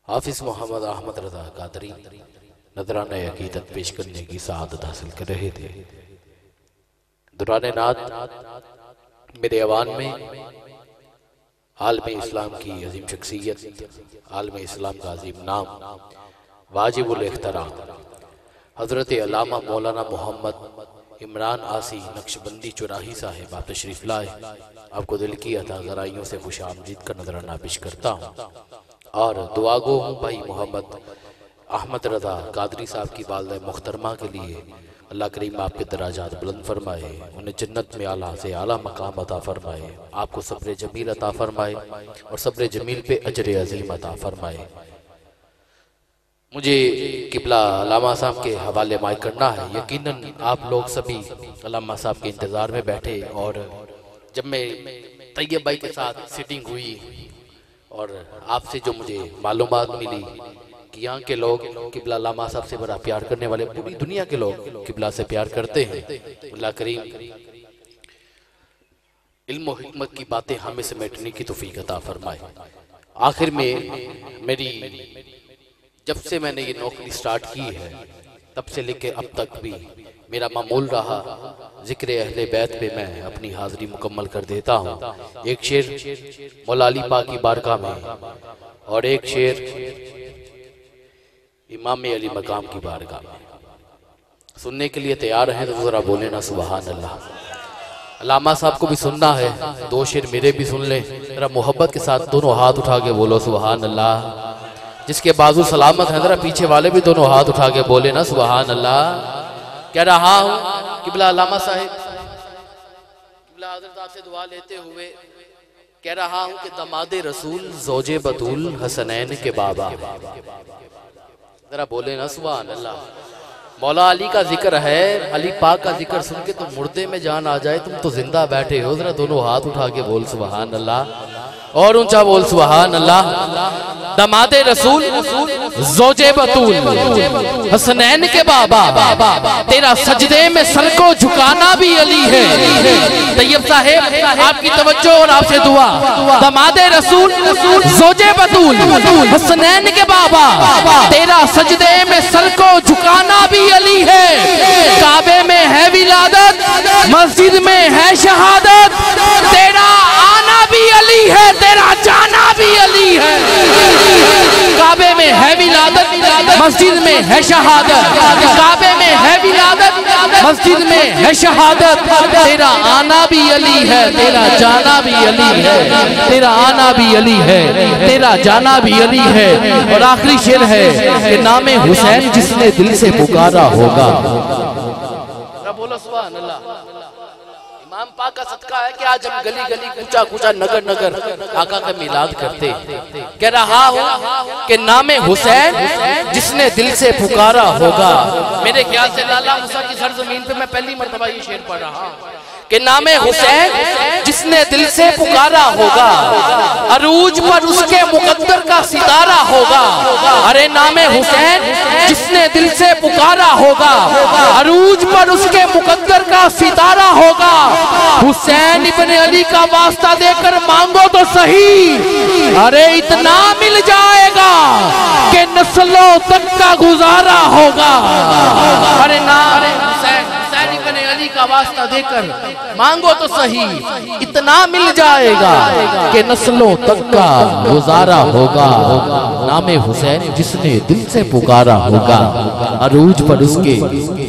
حافظ محمد احمد رضا قادری نذرانہ عقیدت پیش کرنے کی سعادت حاصل کر رہے تھے۔ دوران نعت میرے ایوان میں عالم اسلام کی عظیم شخصیت، عالم اسلام کا عظیم نام، واجب الاحترام حضرت علامہ مولانا محمد عمران آسی نقشبندی چراہی صاحب آپ تشریف لائے۔ آپ کو دل کی عطا ذرائیوں سے خوش آمدید کا نذرانہ پیش کرتا ہوں اور دعا گو ہوں بھائی محمد احمد رضا قادری صاحب کی والدہ محترمہ کے لیے اللہ کریم آپ کے درجات بلند فرمائے، انہیں جنت میں اعلیٰ سے اعلیٰ مقام عطا فرمائے، آپ کو صبر جمیل عطا فرمائے اور صبر جمیل پہ اجر عظیم عطا فرمائے۔ مجھے قبلہ علامہ صاحب کے حوالے مائع کرنا ہے۔ یقیناً آپ لوگ سبھی علامہ صاحب کے انتظار میں بیٹھے، اور جب میں طیب بھائی کے ساتھ سیٹنگ ہوئی اور آپ سے جو مجھے معلومات ملی کہ یہاں کے لوگ قبلہ علامہ صاحب سے بڑا پیار کرنے والے، پوری دنیا کے لوگ قبلہ سے پیار کرتے ہیں۔ اللہ کریم علم و حکمت کی باتیں ہمیں سمیٹنے کی توفیق عطا فرمائے۔ آخر میں جب سے میں نے یہ نوکری سٹارٹ کی ہے تب سے لے کے اب تک بھی میرا معمول رہا ذکر اہل بیت پہ میں اپنی حاضری مکمل کر دیتا ہوں۔ ایک شعر مولا علی پاک کی بارگاہ میں اور ایک شعر امام علی مقام کی بارگاہ میں سننے کے لیے تیار ہیں تو ذرا بولیں نا سبحان اللہ۔ علامہ صاحب کو بھی سننا ہے، دو شعر میرے بھی سن لیں، ذرا محبت کے ساتھ دونوں ہاتھ اٹھا کے بولو سبحان اللہ۔ جس کے بازو سلامت ہیں ذرا پیچھے والے بھی دونوں ہاتھ اٹھا کے بولے نا سبحان اللہ۔ کہہ رہا ہوں قبلہ علامہ صاحب، قبلہ حضرت آپ سے دعا لیتے ہوئے کہہ رہا ہوں کہ داماد رسول زوج بطول حسنین کے بابا، ذرا بولے نا سبحان اللہ۔ مولا علی کا ذکر ہے، علی پاک کا ذکر سن کے تو مردے میں جان آ جائے، تم تو زندہ بیٹھے ہو، ذرا دونوں ہاتھ اٹھا کے بول سبحان اللہ، اور اونچا بول سبحان اللہ۔ داماد رسول زوج بطول حسنین کے بابا، تیرا سجدے میں سر کو جھکانا بھی علی ہے۔ طیب صاحب آپ کی توجہ اور آپ سے دعا، داماد رسول زوج بطول حسنین کے بابا، تیرا سجدے میں سر کو جھکانا بھی علی ہے۔ کعبے میں ہے ولادت، مسجد میں ہے شہادت، تیرا آنا بھی علی ہے، تیرا جانا بھی علی ہے۔ کعبے میں ہے ولادت، مسجد میں ہے شہادت، کعبے میں ہے ولادت، مسجد میں ہے شہادت، تیرا آنا بھی علی ہے، تیرا جانا بھی علی ہے، تیرا آنا بھی علی ہے، تیرا جانا بھی علی ہے۔ اور آخری شعر ہے کہ نام حسین جس نے دل سے پکارا ہوگا۔ بولو سبحان اللہ۔ امام پاک کا صدقہ ہے کہ آج ہم گلی گلی کوچا کوچا نگر نگر آقا کا میلاد کرتے۔ کہہ رہا ہوں کہ نام حسین جس نے دل سے پکارا ہوگا۔ میرے خیال سے لالا موسیٰ کی سرزمین پہ میں پہلی مرتبہ یہ شعر پڑھ رہا ہوں کہ نام حسین جس نے دل سے پکارا ہوگا، عروج پر اس کے مقدر کا ستارہ ہوگا۔ ارے نام حسین جس نے دل سے پکارا ہوگا، عروج پر اس کے مقدر کا ستارہ ہوگا۔ حسین ابن علی کا واسطہ دے کر مانگو تو صحیح، ارے اتنا مل جائے گا کہ نسلوں تک کا گزارا ہوگا۔ ارے نام حسین ابن علی کا واسطہ دے کر مانگو تو صحیح، اتنا مل جائے گا کہ نسلوں تک کا گزارا ہوگا۔ نام حسین جس نے دل سے پکارا ہوگا، عروج پر اس کے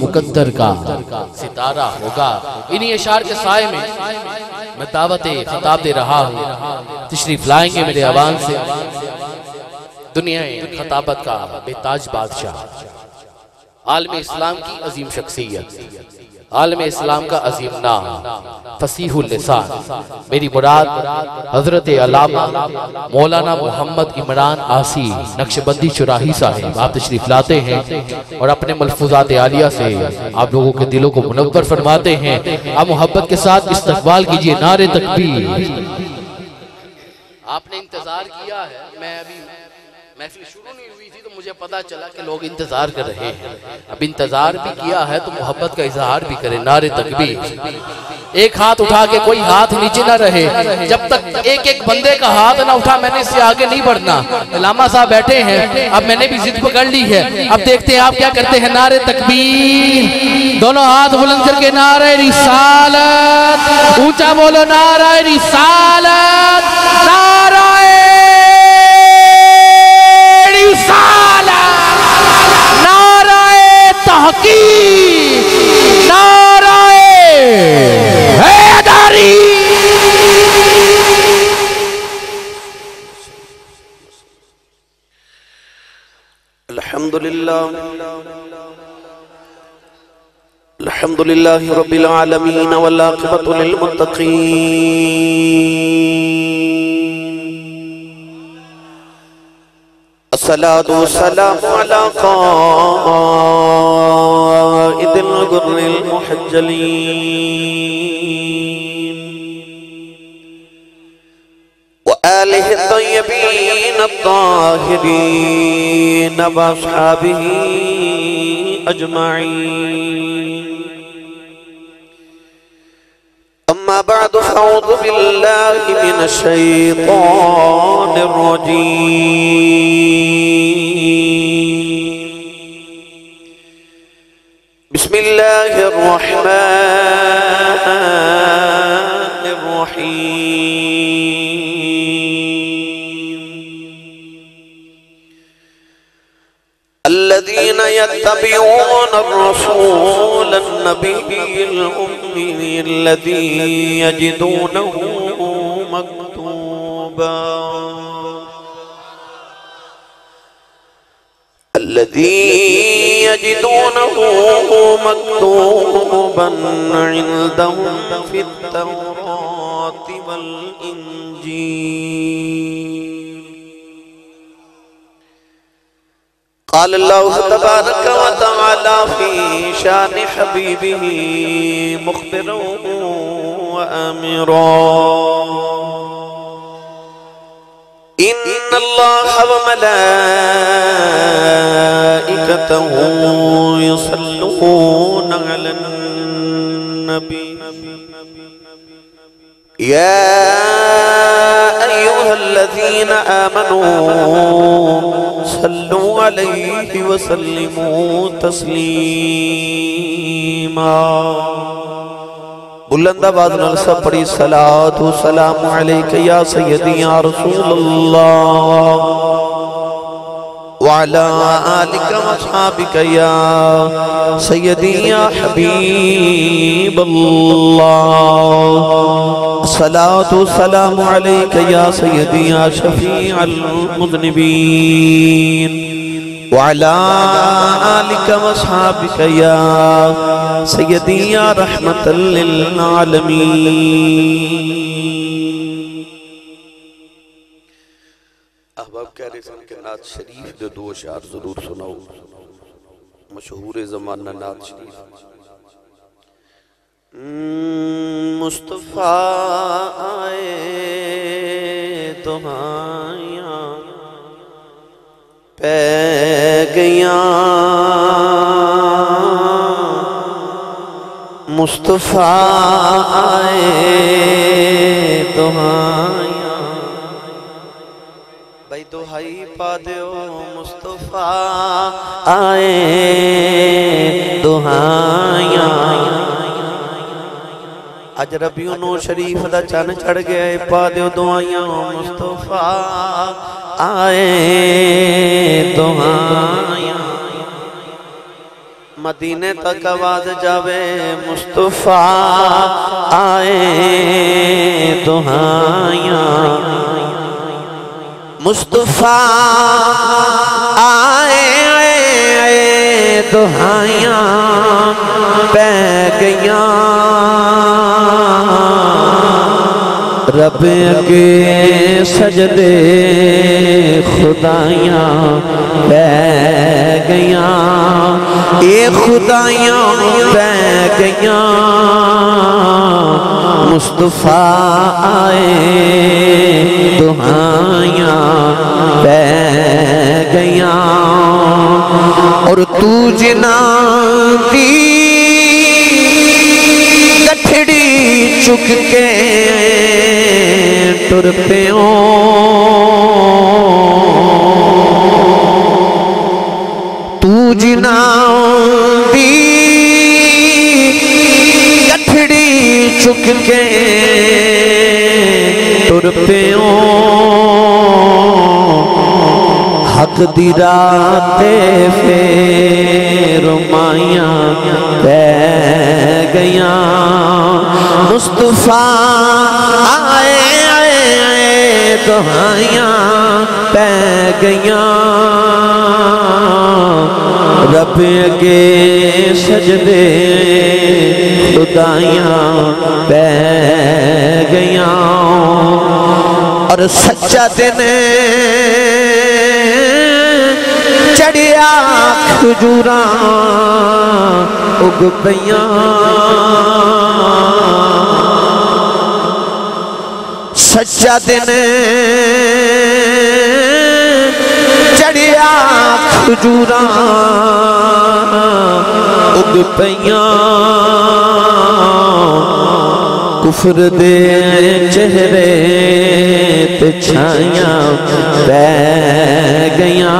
مقدر کا ستارہ ہوگا۔ انہی اشعار کے سائے میں دعوت خطاب دے رہا ہوں، تشریف لائیں گے میرے عوام سے دنیا خطابت کا بے تاج بادشاہ، عالم اسلام کی عظیم شخصیت، عالم اسلام کا عظیم نام، فصیح اللسان، میری مراد حضرت علامہ مولانا محمد عمران آسی نقشبندی چراہی صاحب آپ تشریف لاتے ہیں اور اپنے ملفوظات عالیہ سے آپ لوگوں کے دلوں کو منور فرماتے ہیں۔ آپ محبت کے ساتھ استقبال کیجئے، نعرہ تکبیر۔ آپ نے انتظار کیا ہے، میں ابھی محفل شروع نہیں ہوئی تھی تو مجھے پتا چلا کہ لوگ انتظار کر رہے ہیں. اب انتظار بھی کیا ہے تو محبت کا اظہار بھی کرے. نعرے تکبیر. ایک ہاتھ اٹھا کے کوئی ہاتھ نیچے نہ رہے. جب تک ایک ایک بندے کا ہاتھ نہ اٹھا میں نے اس سے آگے نہیں بڑھنا. علامہ صاحب بیٹھے ہیں, اب میں نے بھی ضد پکڑ لی ہے. اب دیکھتے ہیں آپ کیا کرتے ہیں. نعرے تکبیر. دونوں ہاتھ بلند کر کے نعرہ رسالت. اونچا بولو نعرہ رسالت. نعرہ تحقیق. نعرہ حیدری. الحمدللہ رب العالمین والعاقبۃ للمتقین. الصلاة والسلام على قائد الغر المحجلين وآله الطيبين الطاهرين وأصحابه أجمعين. أما بعد فأعوذ بالله من الشيطان الرجيم. بسم الله الرحمن الرحيم. الذين يتبعون الرسول النبي الأمي الذي يجدونه مكتوبا عندهم في التوراة والإنجيل. قال الله تبارك وتعالى في شان حبيبه مخبرا وآمرا. إن الله وملائكته يصلون على النبي يا أيها الذين آمنوا صلوا عليه وسلموا تسليما. بلند آواز نال سب پڑھی صلاۃ و سلام علیک یا سیدی یا رسول اللہ وعلا آلک و اصحابک یا سیدی یا حبیب اللہ. صلاۃ و سلام علیک یا سیدی یا شفیع المذنبین وعلا آلک و اصحابک یا سیدی یا رحمت للعالمین. احباب کہہ رہے ہیں کہ نعت شریف دے دو اشعار ضرور سناؤ. مشہور زمانہ نعت شریف. مصطفیٰ آئے دہائیاں پہ گیاں. مصطفیٰ آئے دہائیاں بھائی دہائی پا دیو. مصطفیٰ آئے دہائیاں. اج ربیع نو شریف دا چن چڑھ گیا پا دیو دعائیاں. مصطفیٰ آئے دعائیاں. مدینے تک آواز جاوے. مصطفیٰ آئے دعائیاں. مصطفیٰ آئے دعائیاں پہ گیاں. رب کے سجدے خدایاں پہ گیاں. اے خدایاں پہ گیاں. مصطفیٰ آئے دعائیاں پہ گیاں اور تو جنا دی گٹھڑی چک کے ٹر پیوں تو جنا دی گٹھڑی چک کے ٹر پیوں حق دی رات پھر مائیاں پہ گیاں مصطفیٰ آئے دہائیاں پہ گیاں رب کے سجدے خدایاں پہ گیاں اور سچا دن چڑیا کھجوراں اگ پیاں سچا دن چڑیا کھجوراں اگ پیاں کفر دے چہرے تے چھائیاں پہ گیاں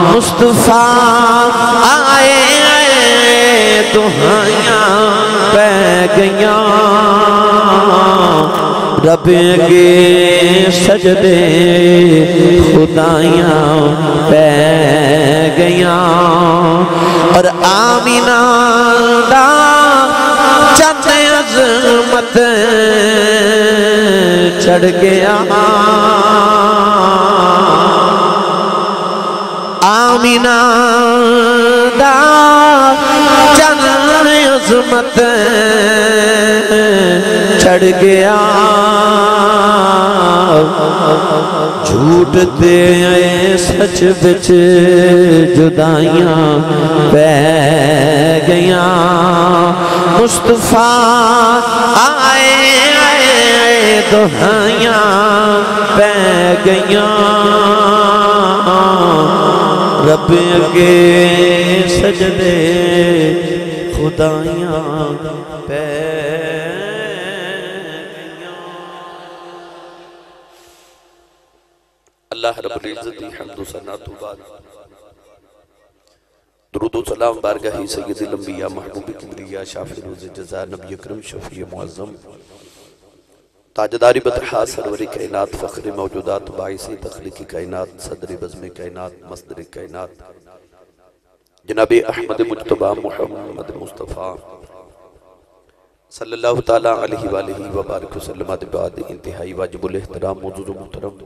مصطفیٰ آئے دہائیاں پہ گیاں رب کے سجدے خدایاں پہ گیاں اور آمینہ دا چند عظمت چڑھ گیا آمینہ دا چند عظمت چڑھ گیا جھوٹ دے سچ بچ جدائیاں پہ گیاں مصطفیٰ آئے دہائیاں پہ گیاں رب کے سجدے خدایاں پہ اللہ رب العزت حمد و ثنا تو بعد درود و سلام بارگاہ سید الانبیاء محبوب کبریا شافع روز جزا نبی اکرم شفیع معظم تاجداری بطرحا سرور کائنات فخر موجودات باعث تخلیق کائنات صدر بزم کائنات مصدر کائنات جناب احمد مجتبی محمد مصطفیٰ صلی اللہ تعالیٰ علیہ وآلہ وبارک وسلم بعد انتہائی واجب الاحترام معزز و محترم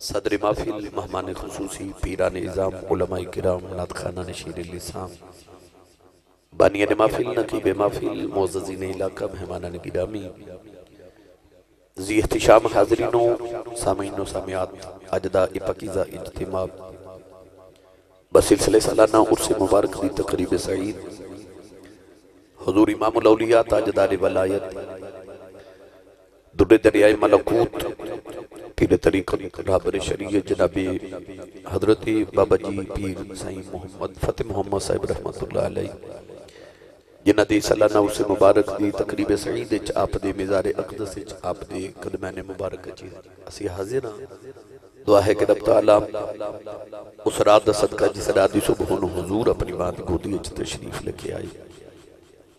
صدر محفل مہمان خصوصی پیران اعظام علماء کرام نعت خانہ شیر اللسان بانیان محفل نقیب محفل معززین علاقہ مہمانان گرامی ذی احتشام حاضرین و سامعین و سامعات اجداء پاکیزہ اجتماع بسلسلہ سالانہ عرس مبارک دی تقریب سعید حضور امام الاولیاء تاجدار ولایت در دریائے ملکوت پیر طریقت رابر شریعت جناب حضرت بابا جی پیر سائیں محمد فتح محمد صاحب رحمت اللہ علیہ جنہ دی سالانہ اسے مبارک دی تقریب سعید آپ دے مزار اقدس آپ دے قدمین مبارک اسی حاضر دعا ہے کہ رب تعالیٰ اس رات دا صدقہ جس رات دی صبح حضور اپنی بات گودی تشریف لکھے آئی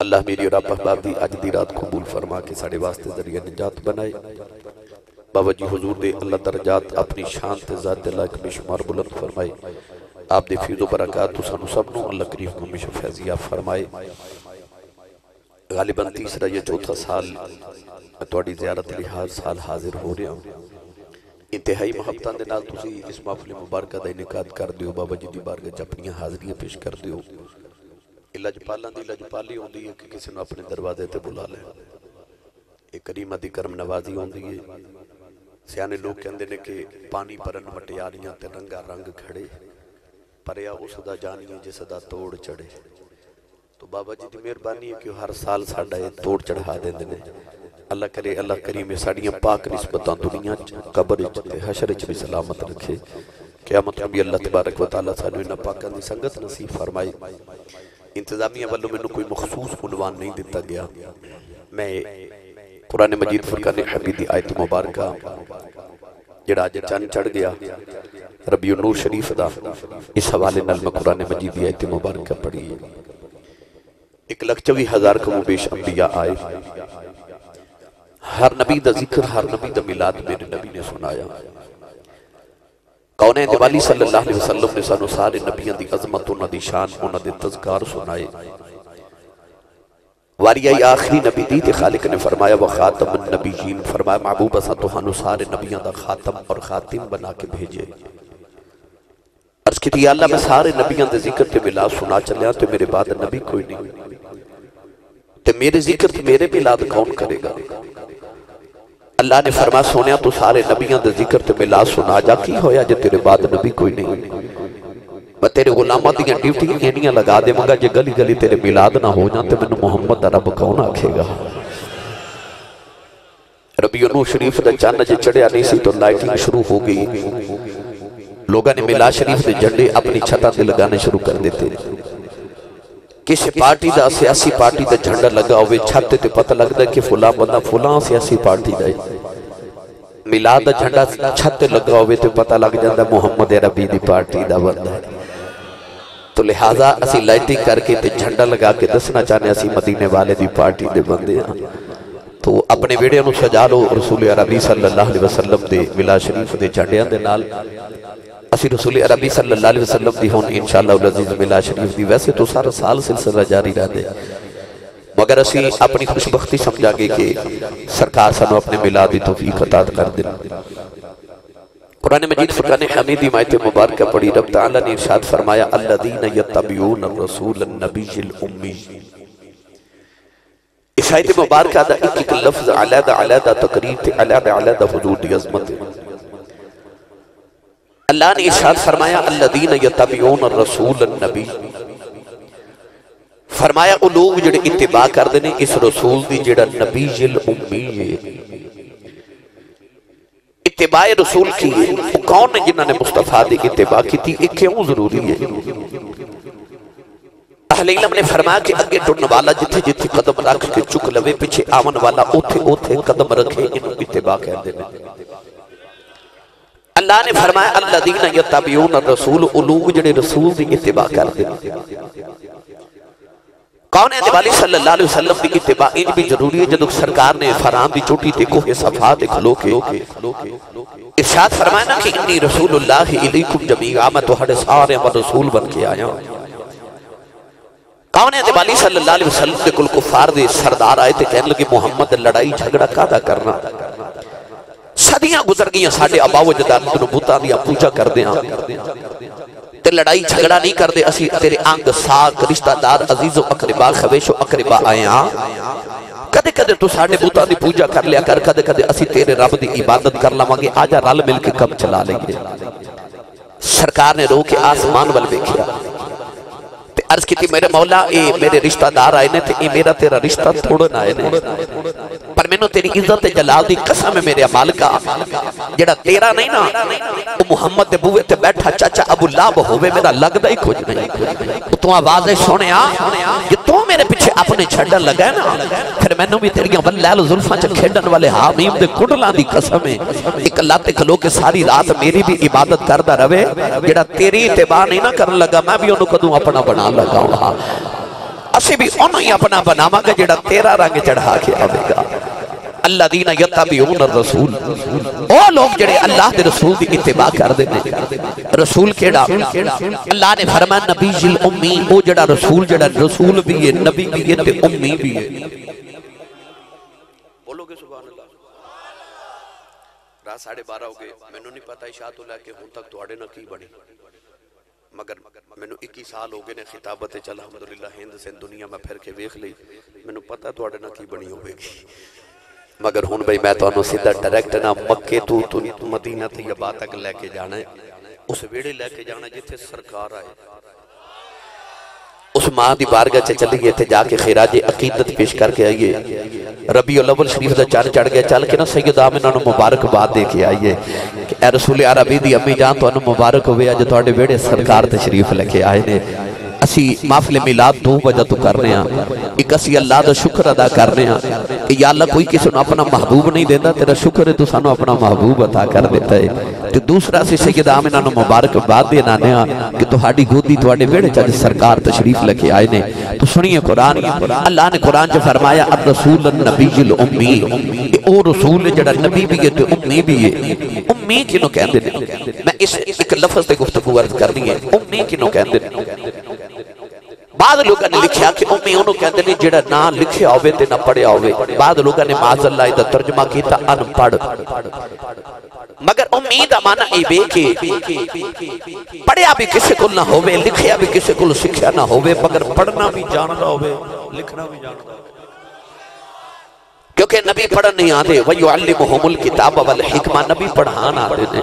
اللہ میری اور آپ احباب دی آج دی رات قبول فرما کے ساڑھے واسطے ذریعہ نجات بنائے بابا جی حضور دے اللہ درجات اپنی شان تے ذات دے لائق بے شمار بلند فرمائے آپ دے فیض و برکات تو سانو سبنو اللہ کریم کو ہمیشہ فیضیہ فرمائے غالباً تیسرا یہ چوتھا سال میں توڑی زیارت لی ہر سال حاضر ہو رہا ہوں انتہائی محبتان دے نال تسی اس محفل مبارکہ دا انعقاد کر دیو بابا جی دی بارگاہ جپنیاں حاضریاں پیش کر دیو اللہ جپالاں دی اللہ جپالی ہوندی ہے کہ کسی نے اپنے دروازے تے بلا لے ایک کریمہ دی کرم نوازی ہوندی ہے سیانے لوگ کہندے نے کہ پانی پرن مٹیاریاں تے رنگا رنگ کھڑے پریا اس دا جانیے جس دا توڑ چڑھے تو بابا جی دی مہربانی ہے کہ ہر سال ساڑھا یہ توڑ چڑھا دیں دینے اللہ کرے اللہ کریم ساڑیاں پاک نسبتاں دنیا قبر تے حشر بھی سلامت رکھے قیامت میں بھی اللہ تبارک و تعالیٰ سانو انہاں پاکاں دی سنگت نصیب فرمائے۔ انتظامیہ والوں میں کوئی مخصوص عنوان نہیں دیتا گیا، میں قرآن مجید فرقان حمیدی آیت مبارکہ جڑا آج چند چڑھ گیا ربیع النور شریف دا، اس حوالے نال میں قرآن مجید دی آیت مبارکہ پڑھی ہے۔ 1,24,000 کم و بیش انبیاء آئے، ہر نبی دا ذکر، ہر نبی دا میلاد میرے نبی نے سنایا۔ کونین والی صلی اللہ علیہ وسلم نے سانو سارے نبیوں دی عظمت، انہاں دی شان، انہاں دے تذکار سنائے۔ واریائی آخری نبی دی تے خالق نے فرمایا وخاتم النبیین، فرمایا محبوب اساں تہانوں سارے نبیوں دا خاتم اور خاتم بنا کے بھیجے۔ عرض کی یا اللہ میں سارے نبیوں دے ذکر تے میلاد سنا چلیا تو میرے بعد نبی کوئی نہیں، تے میرے ذکر تے میرے میلاد کون کرے گا؟ اللہ نے فرمایا سونیا تو سارے نبیوں دے ذکر تے میلاد سنا جا، کی ہویا جے تیرے بعد نبی کوئی نہیں؟ میں تیرے غلامہ دیاں ڈیوٹیاں اینیاں لگا دے مگا جے گلی گلی تیرے میلاد نہ ہو جاتے میں محمد دا رب کون آکھے گا؟ ربیع النور شریف دا چاند جے چڑھیا نہیں سی تو لائٹنگ شروع ہو گئی، لوگاں نے میلاد شریف دے جھنڈے اپنی چھتاں تے لگانے شروع کر دیتے۔ کسی پارٹی دا سیاسی پارٹی دا جھنڈا لگا ہوئے چھت تے پتہ لگتا ہے کہ فلاں بندہ فلاں سیاسی پارٹی دا ہے۔ میلاد دا جھنڈا چھت تے لگا ہوئے تے پتہ لگ جاتا ہے محمد عربی دی پارٹی دا بندہ ہے۔ تو لہٰذا اسی لائٹنگ کر کے تے جھنڈا لگا کے دسنا چاہنے اسی مدینے والے دی پارٹی دے بندے ہیں۔ تو اپنے ویڈیو نو سجا لو رسول عربی صلی اللہ علیہ وسلم دے میلاد شریف دے جھنڈیاں دے نال۔ اسی رسول عربی صلی اللہ علیہ وسلم دی ہون انشاءاللہ العزیز میلاد شریف دی، ویسے تو سارا سال سلسلہ جاری رہ دے، مگر اسی اپنی خوشبختی سمجھا گے کہ سرکار سانو اپنے میلاد دی توفیق عطا کر دے۔ قرآن مجید فرقان حمیدی آیت مبارکہ پڑھی، رب تعالیٰ نے ارشاد فرمایا الذین یتبعون الرسول النبی الامی۔ اس آیت مبارکہ دا ایک ایک لفظ علیحدہ علیحدہ تقریر تے علیحدہ علیحدہ حضور دی عظمت۔ اللہ نے ارشاد فرمایا الذین یتبعون الرسول النبی، فرمایا وہ لوگ جڑے اتباع کر دینے اس رسول دی جڑا نبی الامی ہے۔ اتباع رسول کی ہے، وہ کون ہے جنہوں نے مصطفیٰ دی اتباع کی تھی، ایک کیوں ضروری ہے؟ اہل علم نے فرمایا کہ اگے ٹرن والا جتھے جتھے قدم رکھ کے چک لوے، پیچھے آمن والا اوتھے اوتھے قدم رکھے، انہوں اتباع کہہ دینے۔ اللہ نے فرمایا الذین یتبعون الرسول، وہ لوگ جڑے رسول دی اتباع کر دینے۔ کون ہے نبی صلی اللہ علیہ وسلم دی اتباع ان بھی ضروری ہے؟ جدو سرکار نے فرام دی چوٹی تے کوہ صفا تے کھلو کے ارشاد فرمایا نا کہ انی رسول اللہ علیکم جمیعا، میں تہاڈے سارے رسول بن کے آیا۔ کون ہے نبی صلی اللہ علیہ وسلم دے کل کفار دے سردار آئے تے کہنے لگے محمد لڑائی جھگڑا کادا کرنا، صدیاں گزر گئیاں ساڈے آبا و اجداد تے بتاں دی پوجا کردے ہاں، تے لڑائی جھگڑا نہیں کردے، اسی تیرے آنگ ساک رشتہ دار عزیز و اقربا خویش و اقربا آئے ہاں، کدے کدے تو ساڈے بتاں دی پوجا کر لیا کر، کدے کدے اسی تیرے رب دی عبادت کر لواں گے، آجا رل مل کے کم چلا لیں گے۔ سرکار نے رو کے آسمان ول ویکھیا تے عرض کی تھی میرے مولا اے میرے رشتہ دار آئے نے تے اے میرا تیرا رشتہ تھوڑا آئے نے، پر میں نو تیری عزت جلال دی قسم ہے میرے مالکا، جڑا تیرا نہیں نا وہ محمد دے بوئے تے بیٹھا چاچا ابو لاب ہوئے میرا لگدا ہی کچھ نہیں۔ تو آوازیں سونے یہ تو میرے پیچھے اپنے چھڑن لگا نا، پھر میں نو بھی تیریاں واللیل ظلفاں چا کھیڑن والے حامیم دے کڑلاں دی قسم ہے، ایک اللہ تے کھلو کے ساری رات میری بھی عبادت کردہ روے، جڑا تیری اتباع نہیں نہ کرن لگا میں بھی انہوں کدوں اپنا بنا لگا ہوں، اسی بھی انہوں ہی اپنا بناواں گا جڑا تیرا رنگ چڑھا کے آوے گا۔ الذین یتبعون الرسول، او لوگ جڑے اللہ دے رسول دی اتباع کر دینے۔ رسول کیڑا؟ اللہ نے فرمایا نبی الامی، او جڑا رسول بھی ہے، نبی بھی ہے تے امی بھی ہے۔ بولو گے سبحان اللہ؟ رات 12:30 ہو گئے، میں نو نہیں پتا عشاء تو لے کے ہون تک تواڈے نہ کی بنی، مگر میں نو 21 سال ہو گئے نے خطابت چل الحمدللہ ہند سے دنیا میں پھر کے ویکھ لئی، میں نو پتا تواڈے نہ کی بنی ہوے گی، مگر ہن بھئی میں تانوں سیدھا ڈائریکٹ نہ مکے تو مدینہ طیبہ تک لے کے جانا ہے، اس ویڑے لے کے جانا جتھے سرکار آئے، اس اس ماں دی بارگاہ سے چلی گئے تھے جا کے خراج عقیدت پیش کر کے آئیے ربیع الاول شریف دا چاند چڑھ گیا چل کے نا سید آمنہ نو مبارکباد دے کے آئیے کہ اے رسول عربی دی امی جان تو انو مبارک ہوئے جو تواڈے ویڑے سرکار تشریف لکھے آئے نے اسی محفل میلاد دو وجہ تو کرنے ہیں ایک اسی اللہ دا شکر ادا کرنے ہیں کہ یا اللہ کوئی کسی نے اپنا محبوب نہیں دیتا تیرا شکر ہے تو سانو اپنا محبوب عطا کر دیتا ہے تو دوسرا سی سید آمنہ نو مبارک باد دینا نیا کہ تو ہاڑی گودی تو ہاڑے ویڑے چاہے سرکار تشریف لکھے آئے نے تو سنیے قرآن اللہ نے قرآن جو فرمایا الرسول النبی الامی او رسول جڑا نبی بھی ہے تو امی بھی ہے امی کنو کہندے نے میں اس ایک لفظ تے گفتگو عرض کرنی ہے امی کنو کہندے نے بعض لوگوں نے لکھیا کہ امی انہوں کہتے ہیں جڑا نہ لکھیا ہوئے تے نہ پڑھیا ہوئے بعض لوگوں نے معاذ اللہ دا ترجمہ کیتا ان پڑھ مگر امید مانا ای بے کہ پڑھیا بھی کسی کو نہ ہوئے لکھیا بھی کسی کو سکھیا نہ ہوئے مگر پڑھنا بھی جاننا ہوئے لکھنا بھی جاننا ہوئے کیونکہ نبی پڑھن نہیں آتے وَيُعَلِّمُهُمُ الْكِتَابَ وَالْحِكْمَةَ نبی پڑھان آتے ہیں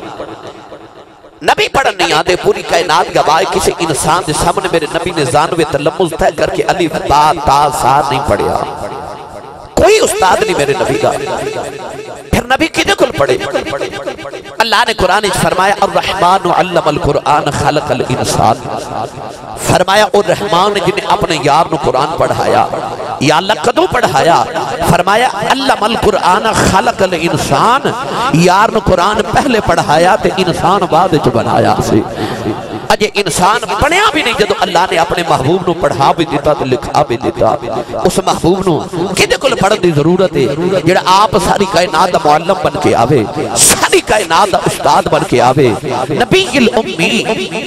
نبی پڑھن نہیں آتے پوری کائنات گواہ کسی انسان دے سامنے میرے نبی نے زانوے تلمز طے کر کے الف با تا سا نہیں پڑھیا کوئی استاد نہیں میرے نبی کا پھر نبی کدے کل پڑھے اللہ نے قرآن فرمایا الرحمن علم القرآن خلق الانسان فرمایا الرحمن نے جنہیں اپنے یار نو قرآن پڑھایا یا اللہ کدو پڑھایا فرمایا علم القرآن خلق الانسان یار نو قرآن پہلے پڑھایا تے انسان بعد جو بنایا سے اجے انسان پڑھیا بھی نہیں جدو اللہ نے اپنے محبوب نو پڑھا بھی دیتا تو لکھا بھی دیتا اس محبوب نو کدے کل پڑھن دی ضرورت ہے جڑا آپ ساری کائنات دا معلم بن کے آوے ساری کائنات دا استاد بن کے آوے نبی الامی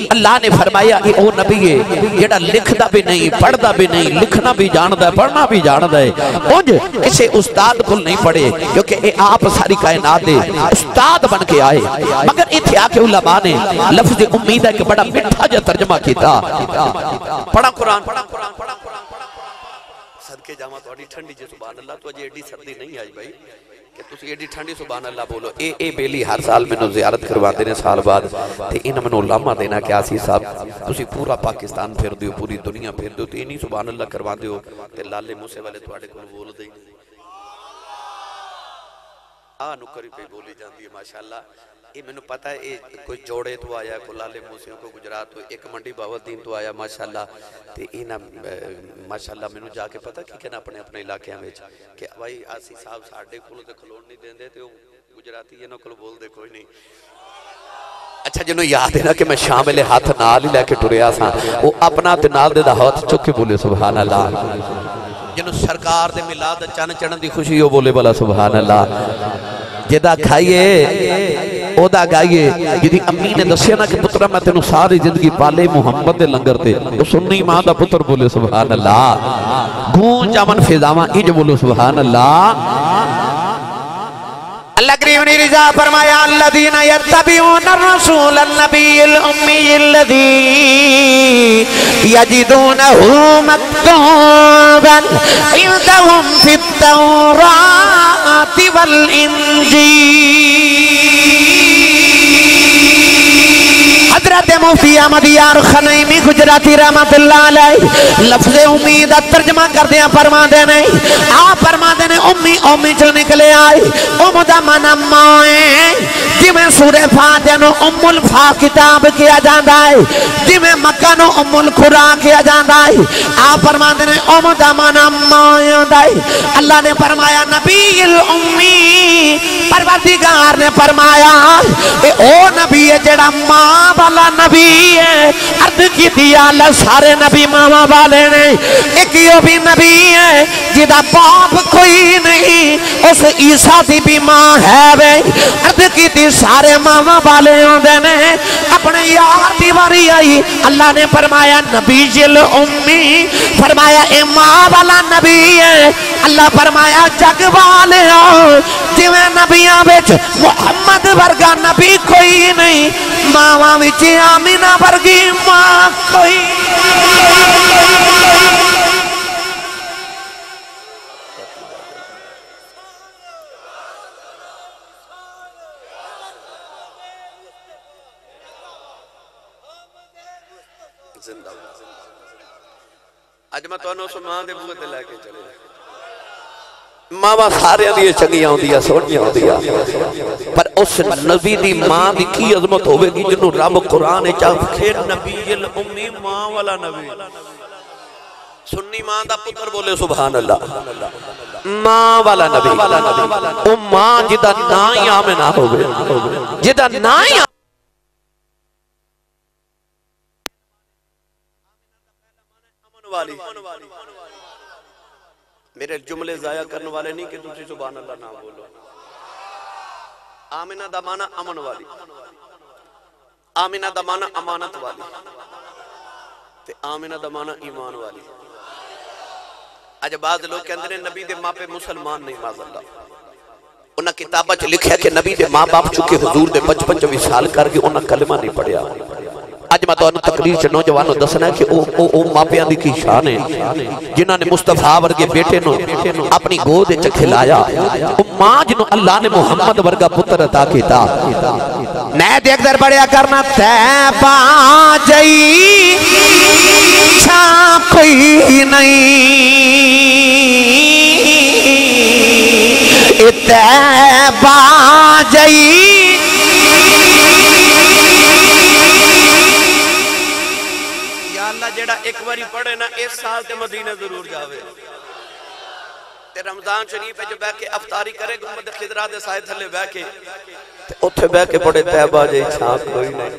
اللہ نے فرمایا کہ او نبی ہے جڑا لکھدا بھی نہیں پڑھدا بھی نہیں لکھنا بھی جاندا ہے پڑھنا بھی جاندا ہے اونج کسے استاد کل نہیں پڑھے کیونکہ اے آپ ساری کائنات دے استاد بن کے آئے مگر ایتھے آ کے علماء نے لفظ امید ہے کہ بڑا مٹھا جا ترجمہ کیتا پڑھا قرآن صدقے جامعہ تو اڈی ٹھنڈی جی سبحان اللہ تو اجے ایڈی سردی نہیں آئی بھائی کہ تسی ایڈی ٹھنڈی سبحان اللہ بولو اے بیلی ہر سال میں نو زیارت کروا دینے سال بعد تے انہاں میں نو علامہ دینا کہ آسی صاحب تسی پورا پاکستان پھر دیو پوری دنیا پھر دیو تے انہی سبحان اللہ کروا دیو تے لالے موسے والے تو آڑے کو بول دیں نکری پہ بولی جاندی ہے ماشاءاللہ یہ میں نے پتا ہے کوئی جوڑے تو آیا کوئی لالے موسیوں کو گجرات تو ایک منڈی باوالدین تو آیا ماشاءاللہ تے اینا ماشاءاللہ میں نے جا کے پتا کی کہنا اپنے اپنے علاقے میں کہ بھائی آسی صاحب ساڑھے کھولو تے کھلوڑ نہیں دیں دے تے گجراتی یہ نہ کھلو بول دے کوئی نہیں اچھا جنہوں یاد ہے نا کہ میں شامل ہاتھ نال ہی لے کے ٹریا سا وہ اپنا تے نال دے دا ہاتھ چکے بولے سبحان اللہ جنہوں سرکار دے ملاد چان چڑھن دی خوشی ہو بولے بلا سبحان اللہ جدا کھائیے او دا گائیے جدی امی نے دسیا نا کہ پترہ میں تینوں ساری زندگی پالے محمد دے لنگر تے تو سنی ماں دا پتر بولے سبحان اللہ گون جامن فیضاواں ایج بولو سبحان اللہ اللہ کریم نے رضا فرمایا الذین یتبعون الرسول النبی الامی الذی یجدونہ مکتوبا عندہم فی التوراۃ والانجیل حضرت مفتی احمد یار خنیمی گجراتی رحمت اللہ علیہ لفظ امید ترجمہ کر دیا فرما دینے آپ فرما دینے امی امی چل نکلے آئے امدہ من امائیں جی میں سورہ فاتحہ نو ام الفا کتاب کیا جاندہ ہے جی میں مکہ نو ام القرآ کیا جاندہ ہے آپ فرما دینے امدہ من امائیں اللہ نے فرمایا نبی الامی پروردگار نے فرمایا اے او نبی ہے جڑا ماں والا نبی ہے عرض کی دیا اللہ سارے نبی ماما والے نے ایک یہ بھی نبی ہے جدہ باپ کوئی نہیں اس عیسیٰ دی بھی ماں ہے بے عرض کی دی سارے ماما والے ہوندے نے اپنے یار دیواری آئی اللہ نے فرمایا نبی جل امی فرمایا اے ماں والا نبی ہے اللہ فرمایا جگ والے ہو جویں نبیاں بیچ محمد ورگا نبی کوئی نہیں ماں وچ آمینہ ورگی ماں کوئی اج میں تانوں اس ماں دے بوئے تے لے کے چلے ماواں سارے دی چنگیاں ہوندیاں سونیاں ہوندیاں پر اس نبی دی ماں دی کی عظمت ہوے گی جنوں رب قرآن وچ آکھے نبی الامی ماں والا نبی سنی ماں دا پتر بولے سبحان اللہ ماں والا نبی او ماں جدا نا ہی آمنہ ہوے جدا نا ہی والی میرے جملے ضائع کرنے والے نہیں کہ تسی سبحان اللہ نہ بولو آمنہ دا معنی امن والی آمنہ دا معنی امانت والی تے آمنہ دا معنی ایمان والی آج بعض لوگ کہندے ہیں نبی دے ماں پہ مسلمان نہیں معاذ اللہ انہاں کتابہ چ لکھیا کہ نبی دے ماں باپ چکے حضور دے 55 سال کر کے انہاں کلمہ نہیں پڑھیا اج میں تو تقریر چ نوجوانوں دسنا ہے کہ او ماپیاں دی کی شان ہے جنہاں نے مصطفیٰ ورگے بیٹے نو اپنی گود وچ کھلایا او ماں جنوں اللہ نے محمد ورگا پتر عطا کیتا میں دیکھ در بڑیا کرنا تیبہ جئی چھاپ کوئی نہیں تیبہ جئی جیڑا ایک باری پڑھے نا اس سال تے مدینہ ضرور جاوے تے رمضان شریف ہے جو بہ کے افطاری کرے گمبد خضرا دے سائے تھلے بہ کے تے اوتھے بہ کے پڑھے تیبہ جئی چھاپ کوئی نہیں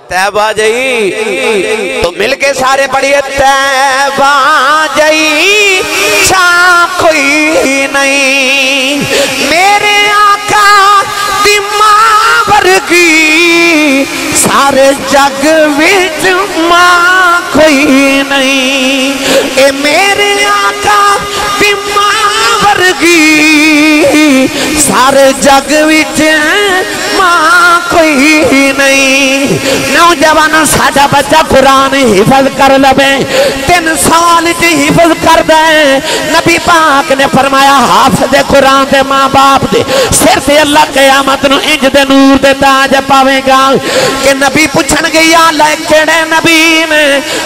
تیبہ جئی تو مل کے سارے پڑھیے تیبہ جئی چھاپ کوئی نہیں میرے آقا دی ماں ورگی سارے جگ وچ ماں کوئی نہیں اے میرے آقا دی ماں ورگی سارے جگ وچ ماں کوئی نہیں نوجوانوں ساڈا بچہ قرآن حفظ کر لبے 3 سال جی حفظ کر دے نبی پاک نے فرمایا حافظ قرآن دے ماں باپ دے سر سے اللہ قیامت نو انج دے نور دے تاج پاوے گا کہ نبی پوچھن گے یا اللہ کیڑے نبی نے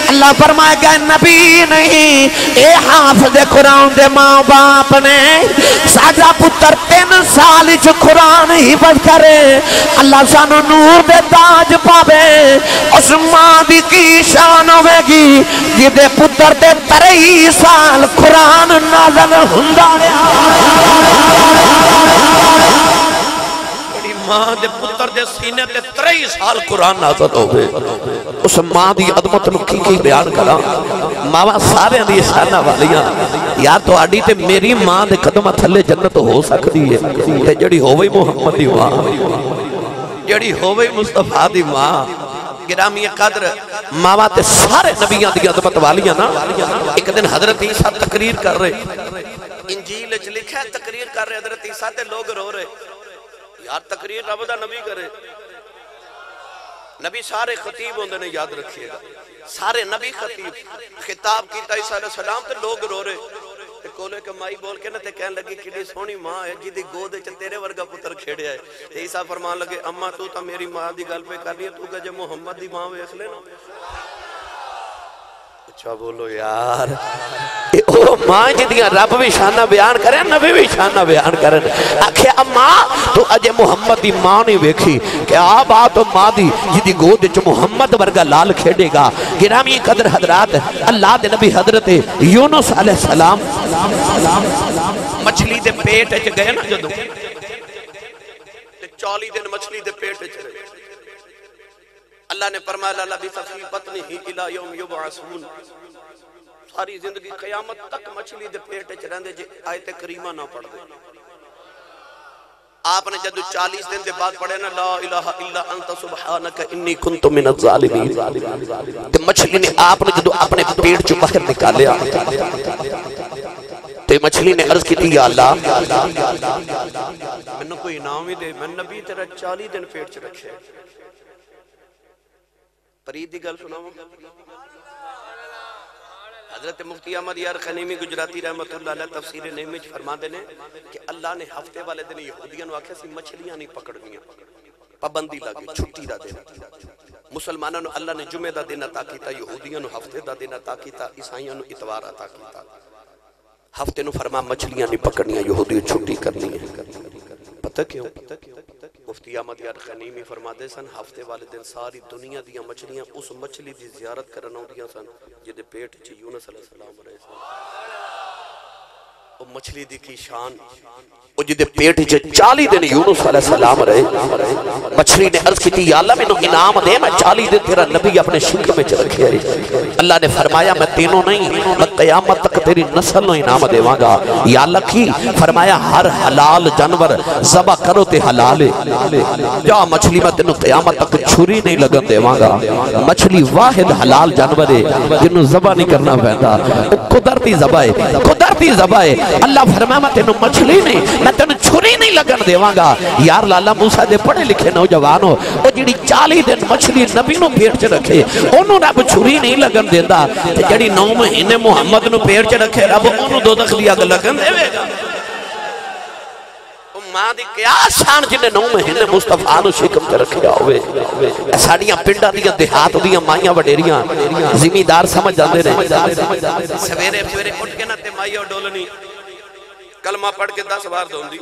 اللہ فرمائے گا نبی نہیں اے حافظ قرآن دے ماں باپ نے ساڈا پتر 3 سال چ قرآن حفظ کرے اللہ سانو نور دے تاج پاوے اس ماں دی کی شان ہوے گی جدے پتر تے 23 سال قرآن نازل ہوندا ہے ماں دے پتر دے سینے تے 23 سال قرآن نازل ہوئے اس ماں دی عظمت نو کی بیان کراں ماواں سارے دی شاناں والیاں یا تو آڈی تے میری ماں دے قدمہ تھلے جنت ہو سکتی ہے تے جڑی ہووی محمد دی ماں جڑی ہووی مصطفیٰ دی ماں گرامی قدر ماواں تے سارے نبیاں دی عظمت والیاں نا ایک دن حضرت عیسیٰ تقریر کر رہے انجیل وچ لکھا ہے تقریر کر رہے حضرت عیسیٰ تے لوگ رو رہے یار تقریر رب دا نبی کرے نبی سارے خطیب ہوندے نے یاد رکھیے گا سارے نبی خطیب خطاب کیتا عیسیٰ علیہ السلام تے لوگ رو رہے تے کولے کے مائی بول کے نا تے کہن لگی کیڑی سونی ماں ہے جی دی گود وچ تیرے ورگا پتر کھیڑیا ہے تے عیسیٰ فرمان لگے اما تو تا میری ماں دی گل پہ کر رہی ہے تو کہ جے محمد دی ماں ویکھ لے نا اچھا بولو یار او ماں جدیاں رب بھی شانہ بیان کریں نبی بھی شانہ بیان کریں آکھے اما تو اجے محمد دی ماں نہیں ویکھی کہ آپ تو ماں دی جدی گود چ محمد ورگا لال کھیڑے گا گرامی قدر حضرات اللہ دے نبی حضرت یونس علیہ السلام مچھلی دے پیٹ وچ گئے نا جدوں 40 دن مچھلی دے پیٹ وچ رہے اللہ نے فرمایا لبث فی بطنہ الی یوم یبعثون ساری زندگی قیامت تک مچھلی دے پیٹ وچ رہندے جے آیت کریمہ نہ پڑھ دے آپ نے جدو 40 دن دے بعد پڑھے نا لا الہ الا انت سبحانک انی کنت من الظالمین تے مچھلی نے آپ نے جدو اپنے پیٹ چ باہر نکالیا تے مچھلی نے عرض کی یا اللہ میں کوئی انعام ہی دے میں نبی تیرا 40 دن پیٹ چ رکھے پرید دی گل سناؤں حضرت مفتی احمد یار خنیمی گجراتی رحمت اللہ علیہ تفسیر نعمت فرما دینے کہ اللہ نے ہفتے والے دن یہودیاں نو آکھیا سی مچھلیاں نہیں پکڑنیاں پابندی لگے چھٹی دا دینا مسلمانوں نے اللہ نے جمعہ دا دن عطا کیتا، یہودیاں نے ہفتے دا دن عطا کیتا، عیسائیوں نے اتوار عطا کیتا۔ ہفتے نو فرما مچھلیاں نہیں پکڑنیاں، یہودی چھٹی کرنی ہے۔ پتہ کیوں؟ مفتی احمد یار غنیمی فرماتے سن ہفتے والے دن ساری دنیا دیاں مچھلیاں اس مچھلی دی زیارت کرنا ہوندیاں سن جدے پیٹ چ یونس علیہ السلام رہے سن۔ وہ مچھلی دی کی شان، وہ جدے پیٹ چ 40 دن یونس علیہ السلام رہے، مچھلی نے عرض کی یا اللہ میں نو انعام دے، میں 40 دن تیرا نبی اپنے شکل میں چ رکھے آئی۔ اللہ نے فرمایا میں تینوں نہیں، میں قیامت تک تیری نسل نو انعام دے وانگا۔ یا اللہ کی فرمایا ہر حلال جانور ذبح کرو تے حلال ہے، جا مچھلی میں تینوں قیامت تک چھری نہیں لگن دے وانگا۔ مچھلی واحد حلال جانور ہے جنہوں ذبح نہیں کرنا پہندا، قدرتی ذبح ہے، قدرتی ذبح ہے۔ اللہ فرمایا میں تینوں مچھلی نہیں، میں تینوں چھری نہیں لگن دے وانگا۔ یار لالا موسیٰ دے پڑھے لکھے نوجوانوں، وہ جڑی 40 دن مچھلی نبی نو پیٹ چ رکھے انہوں رب چھری نہیں لگن دیندہ، جڑی 9 مہینے محمد نو پیٹ چ رکھے رب انہوں دوزخ دی اگ لگن دے گا۔ ماں دی کیا شان جنہیں 9 مہینے مصطفیٰ نو شکم تے رکھیا ہوئے۔ ساڑیاں پنڈا دیاں دیہات دیاں مائیاں وڈیریاں زمیندار سمجھ جاندے رہے، سویرے سویرے اٹھ کے نہ تے مائی اور ڈولنی کلمہ پڑھ کے 10 بار دھون دی،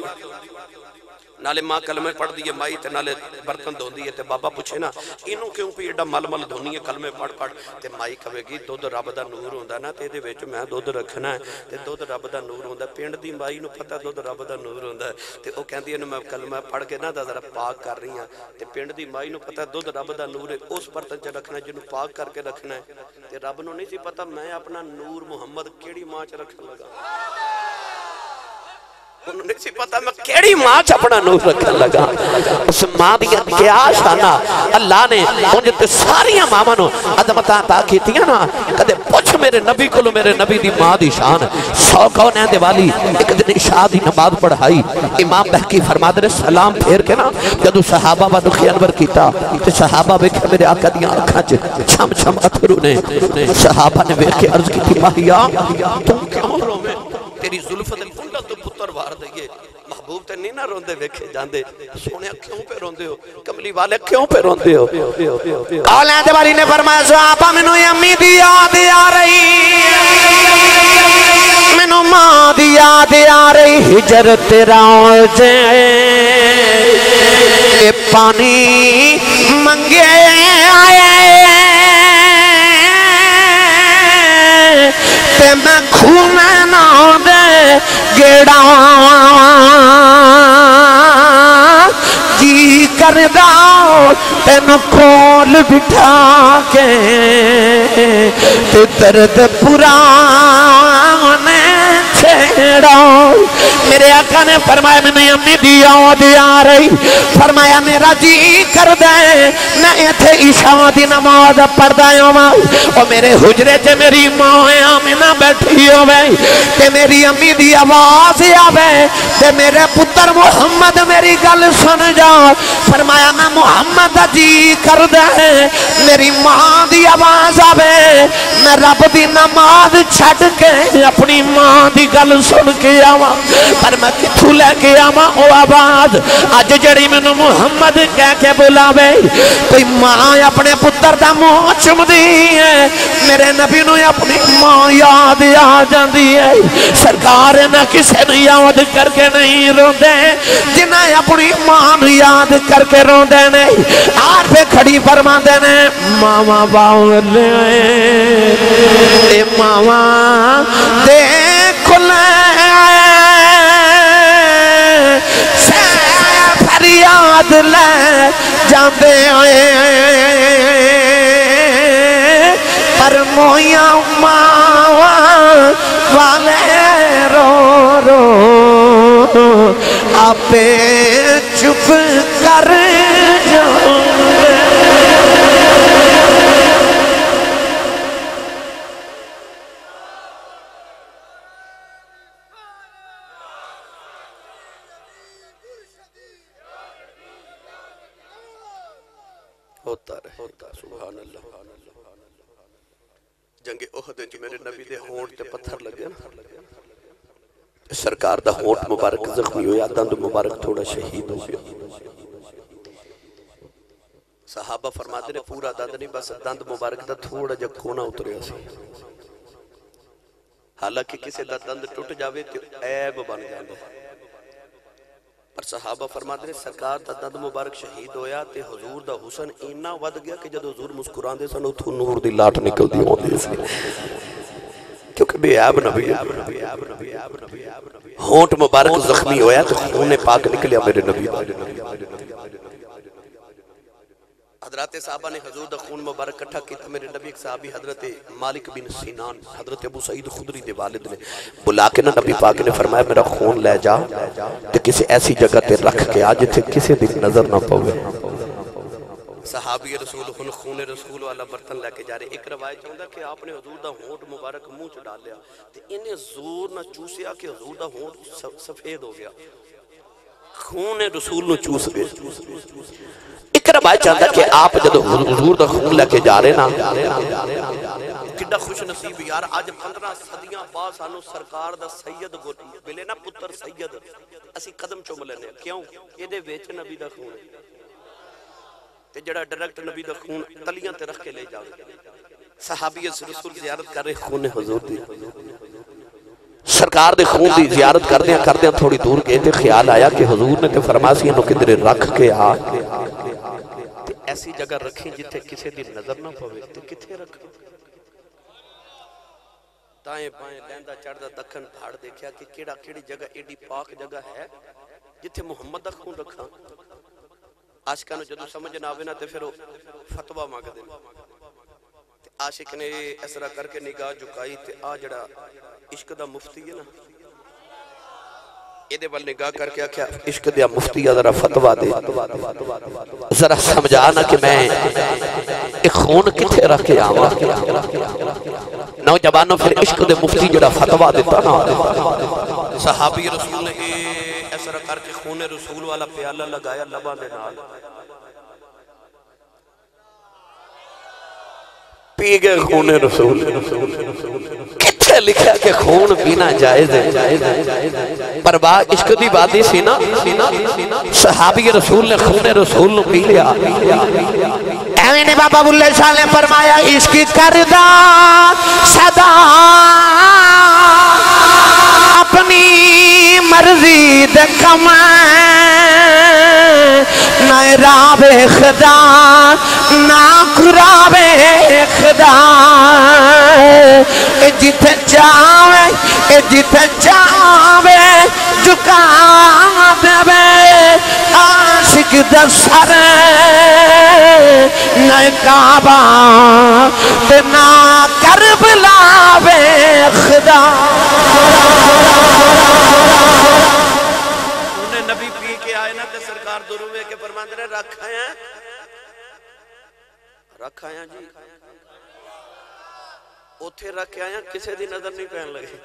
نالے ماں کلمہ پڑھ دیئے مائی تے نالے برتن دھون دیئے تے بابا پوچھے نا انہوں کیوں پہ ایڈا مل مل دھونی ہے کلمہ پڑھ پڑھ تے مائی کہے گی دودھ رب دا نور ہوندہ نا تے دے ویچ میں دودھ رکھنا ہے تے دودھ رب دا نور ہوندہ، پینڈ دی مائی نو پتہ دودھ رب دا نور ہوندہ ہے تے او کہندی ہے میں کلمہ پڑھ کے نا دا ذرا پاک کر رہی ہیں تے پینڈ دی مائی نو پتہ دودھ رب دا نور ہے اس برتن چ رکھنا ہے جنہوں پاک کر کے رکھنا ہے تے رب نو نہیں سی پتہ میں اپنا نور محمد کیڑی ماں چ رکھنے لگا، انہوں نے سی پتا میں کیڑی ماں اپنا نور رکھنے لگا۔ اس ماں دیا کیا شانہ اللہ نے انہیں تے ساریاں ماما نو عظمتاں عطا کیتیاں نا، کدے پوچھ میرے نبی کو لو میرے نبی دی ماں دی شان۔ 100 کونین دے والی ایک دن عشاء دی نماز پڑھائی، امام بہکی فرما دے سلام پھیر کے نا جدو صحابہ ودخی انور کیتا تے صحابہ بیکھے میرے آقا دیاں آنکھاں چے چھم چھم اتھرو نے، صحابہ نے بیکھے عرض کی تھی ماہیا تم کیوں رو میں تیری ظلفت پنڈا تو پتر وار دئیے، محبوب تے نہیں نہ روندے ویکھے جاندے، سونے کیوں پہ روندے ہو، کملی والے کیوں پہ روندے ہو؟ اولاد والی نے فرمایا صحابہ منو امی دی یاد آ رہی، منو ماں دی یاد آ رہی، ہجر تیرا جے پانی منگے آئے تے میں کھونے نہ دے گیڑا جی کردہ تین کھول بٹھا کے تے درد پرانے چھیڑا۔ میرے آقا نے فرمایا میں نے امی دی یاد آ رہی، فرمایا میرا جی کر دے میں ایتھے عشاء دی نماز پڑھ دائیں اور میرے حجرے چے میری ماں آمینہ بیٹھی ہوئے تے میری امی دی آواز آوے تے میرے پتر محمد میری گل سن جا۔ فرمایا میں محمد جی کر دے میری ماں دی آواز آوے میں رب دی نماز چھڑ کے اپنی ماں دی گل سن کے آواں، پر میں کتھو لے کے آواں او آواز آج جڑی میں محمد کہہ کے بلاوے کوئی ماں اپنے پتر دا منہ چم دی ہے، میرے نبی نو اپنی ماں یاد آ جاندی ہے۔ سرکار نہ کسے نو یاد کر کے نہیں روندے جنہیں اپنی ماں نو یاد کر کے روندے نہیں، آر پہ کھڑی فرماندے نے ماما باولے اے ماما دیکھ لے فریاد لے جاندے پر مویاں ماں والے رو رو آپے چپ کر جاندے۔ ہوتا رہے سبحان اللہ۔ جنگ احد وچ میرے نبی دے ہونٹ تے پتھر لگے نا، سرکار دا ہونٹ مبارک زخمی ہویا، دند مبارک تھوڑا شہید ہو گیا۔ صحابہ فرماتے نے پورا دند نہیں بس دند مبارک دا تھوڑا جا کونا اتریا سی حالانکہ کسی دا دند ٹوٹ جاوے تو عیب بن جاندے پر صحابہ فرماتے نے سرکار دا دند مبارک شہید ہویا تے حضور دا حسن اینا ود گیا کہ جد حضور مسکران دے سن اتھو نور دی لاٹ نکل دی ہوں دے سی کیونکہ بے عیب نبی ہونٹ مبارک زخمی ہویا تو خون پاک نکلیا میرے نبی حضرات صحابہ نے حضور دا خون مبارک کٹھا کیتا میرے نبی ایک صحابی حضرت مالک بن سینان حضرت ابو سعید خدری دے والد نے بلا کے نا نبی پاک نے فرمایا میرا خون لے جا تے کسی ایسی جگہ تے رکھ کے آج تھے کسی دن نظر نہ پاوے صحابی رسول خون رسول والا برتن لے کے جا رہے ایک روایت چاہتا کہ آپ نے حضور دا ہونٹ مبارک منہ چ ڈال لیا تے انہیں زور نہ چوسیا کہ حضور دا ہونٹ سفید ہو گیا خون رسول نو چوس گئے ایک روایت چاہتا کہ آپ جب حضور دا خون لے کے جا رہے نا کڈا خوش نصیب یار آج 15 صدیاں بعد سانو سرکار دا سید ملے نا پتر سید اسی قدم چوم لینے کیوں یہ دے ویچ نبی دا خون تے جڑا ڈائریکٹ نبی دا خون تلیاں تے رکھ کے لے جاوے صحابی رسول زیارت کر رہے خون حضور دی سرکار دے خون دی زیارت کردیاں تھوڑی دور گئے تے خیال آیا کہ حضور نے تے فرماسی انہوں کدھر رکھ کے آ تے ایسی جگہ رکھیں جتھے کسے دی نظر نہ پوے تے کتھے رکھیں دائیں بائیں لیندہ چڑھدا دکھن پھاڑ دیکھیا کہ کیڑی جگہ ایڈی پاک جگہ ہے جتھے محمد دا خون رکھا عاشقہ نے جدو سمجھ نہ آوے نا تے پھر فتوہ مانگ دے عاشق نے ایسرا کر کے نگاہ جھکائی تے آ جڑا عشق دا مفتی ہے نا یہ دے بل نگاہ کر کے آکھیا عشق دیا مفتی ہے ذرا فتوہ دے ذرا سمجھانا کہ میں ایک خون کتھے رکھ کے آواں نوجوانوں پھر عشق دے مفتی جڑا فتوہ دیتا نا صحابی رسول نے ایسرا کر کے خون رسول والا پیالہ لگایا لبا دے نال پی گئے خون رسول کتھے لکھا کہ خون پینا جائز ہے پر بات عشق دی بادی سی نا صحابی رسول نے خون رسول نو پی لیا ایویں نے بابا بلے شاہ نے فرمایا عشق کردہ صدا اپنی مرضی دے کمائیں نہ راوے خدا نہ قرابے خدا جتھے جاوے جھکا دے عاشق دا سر نہ کعبہ تے نہ کربلا وے خدا انہیں نبی پی کے آئے نا تے سرکار دروے کے فرماندے نے رکھ آیا جی اوتھے رکھ آیا کسے دی نظر نہیں پہن لگے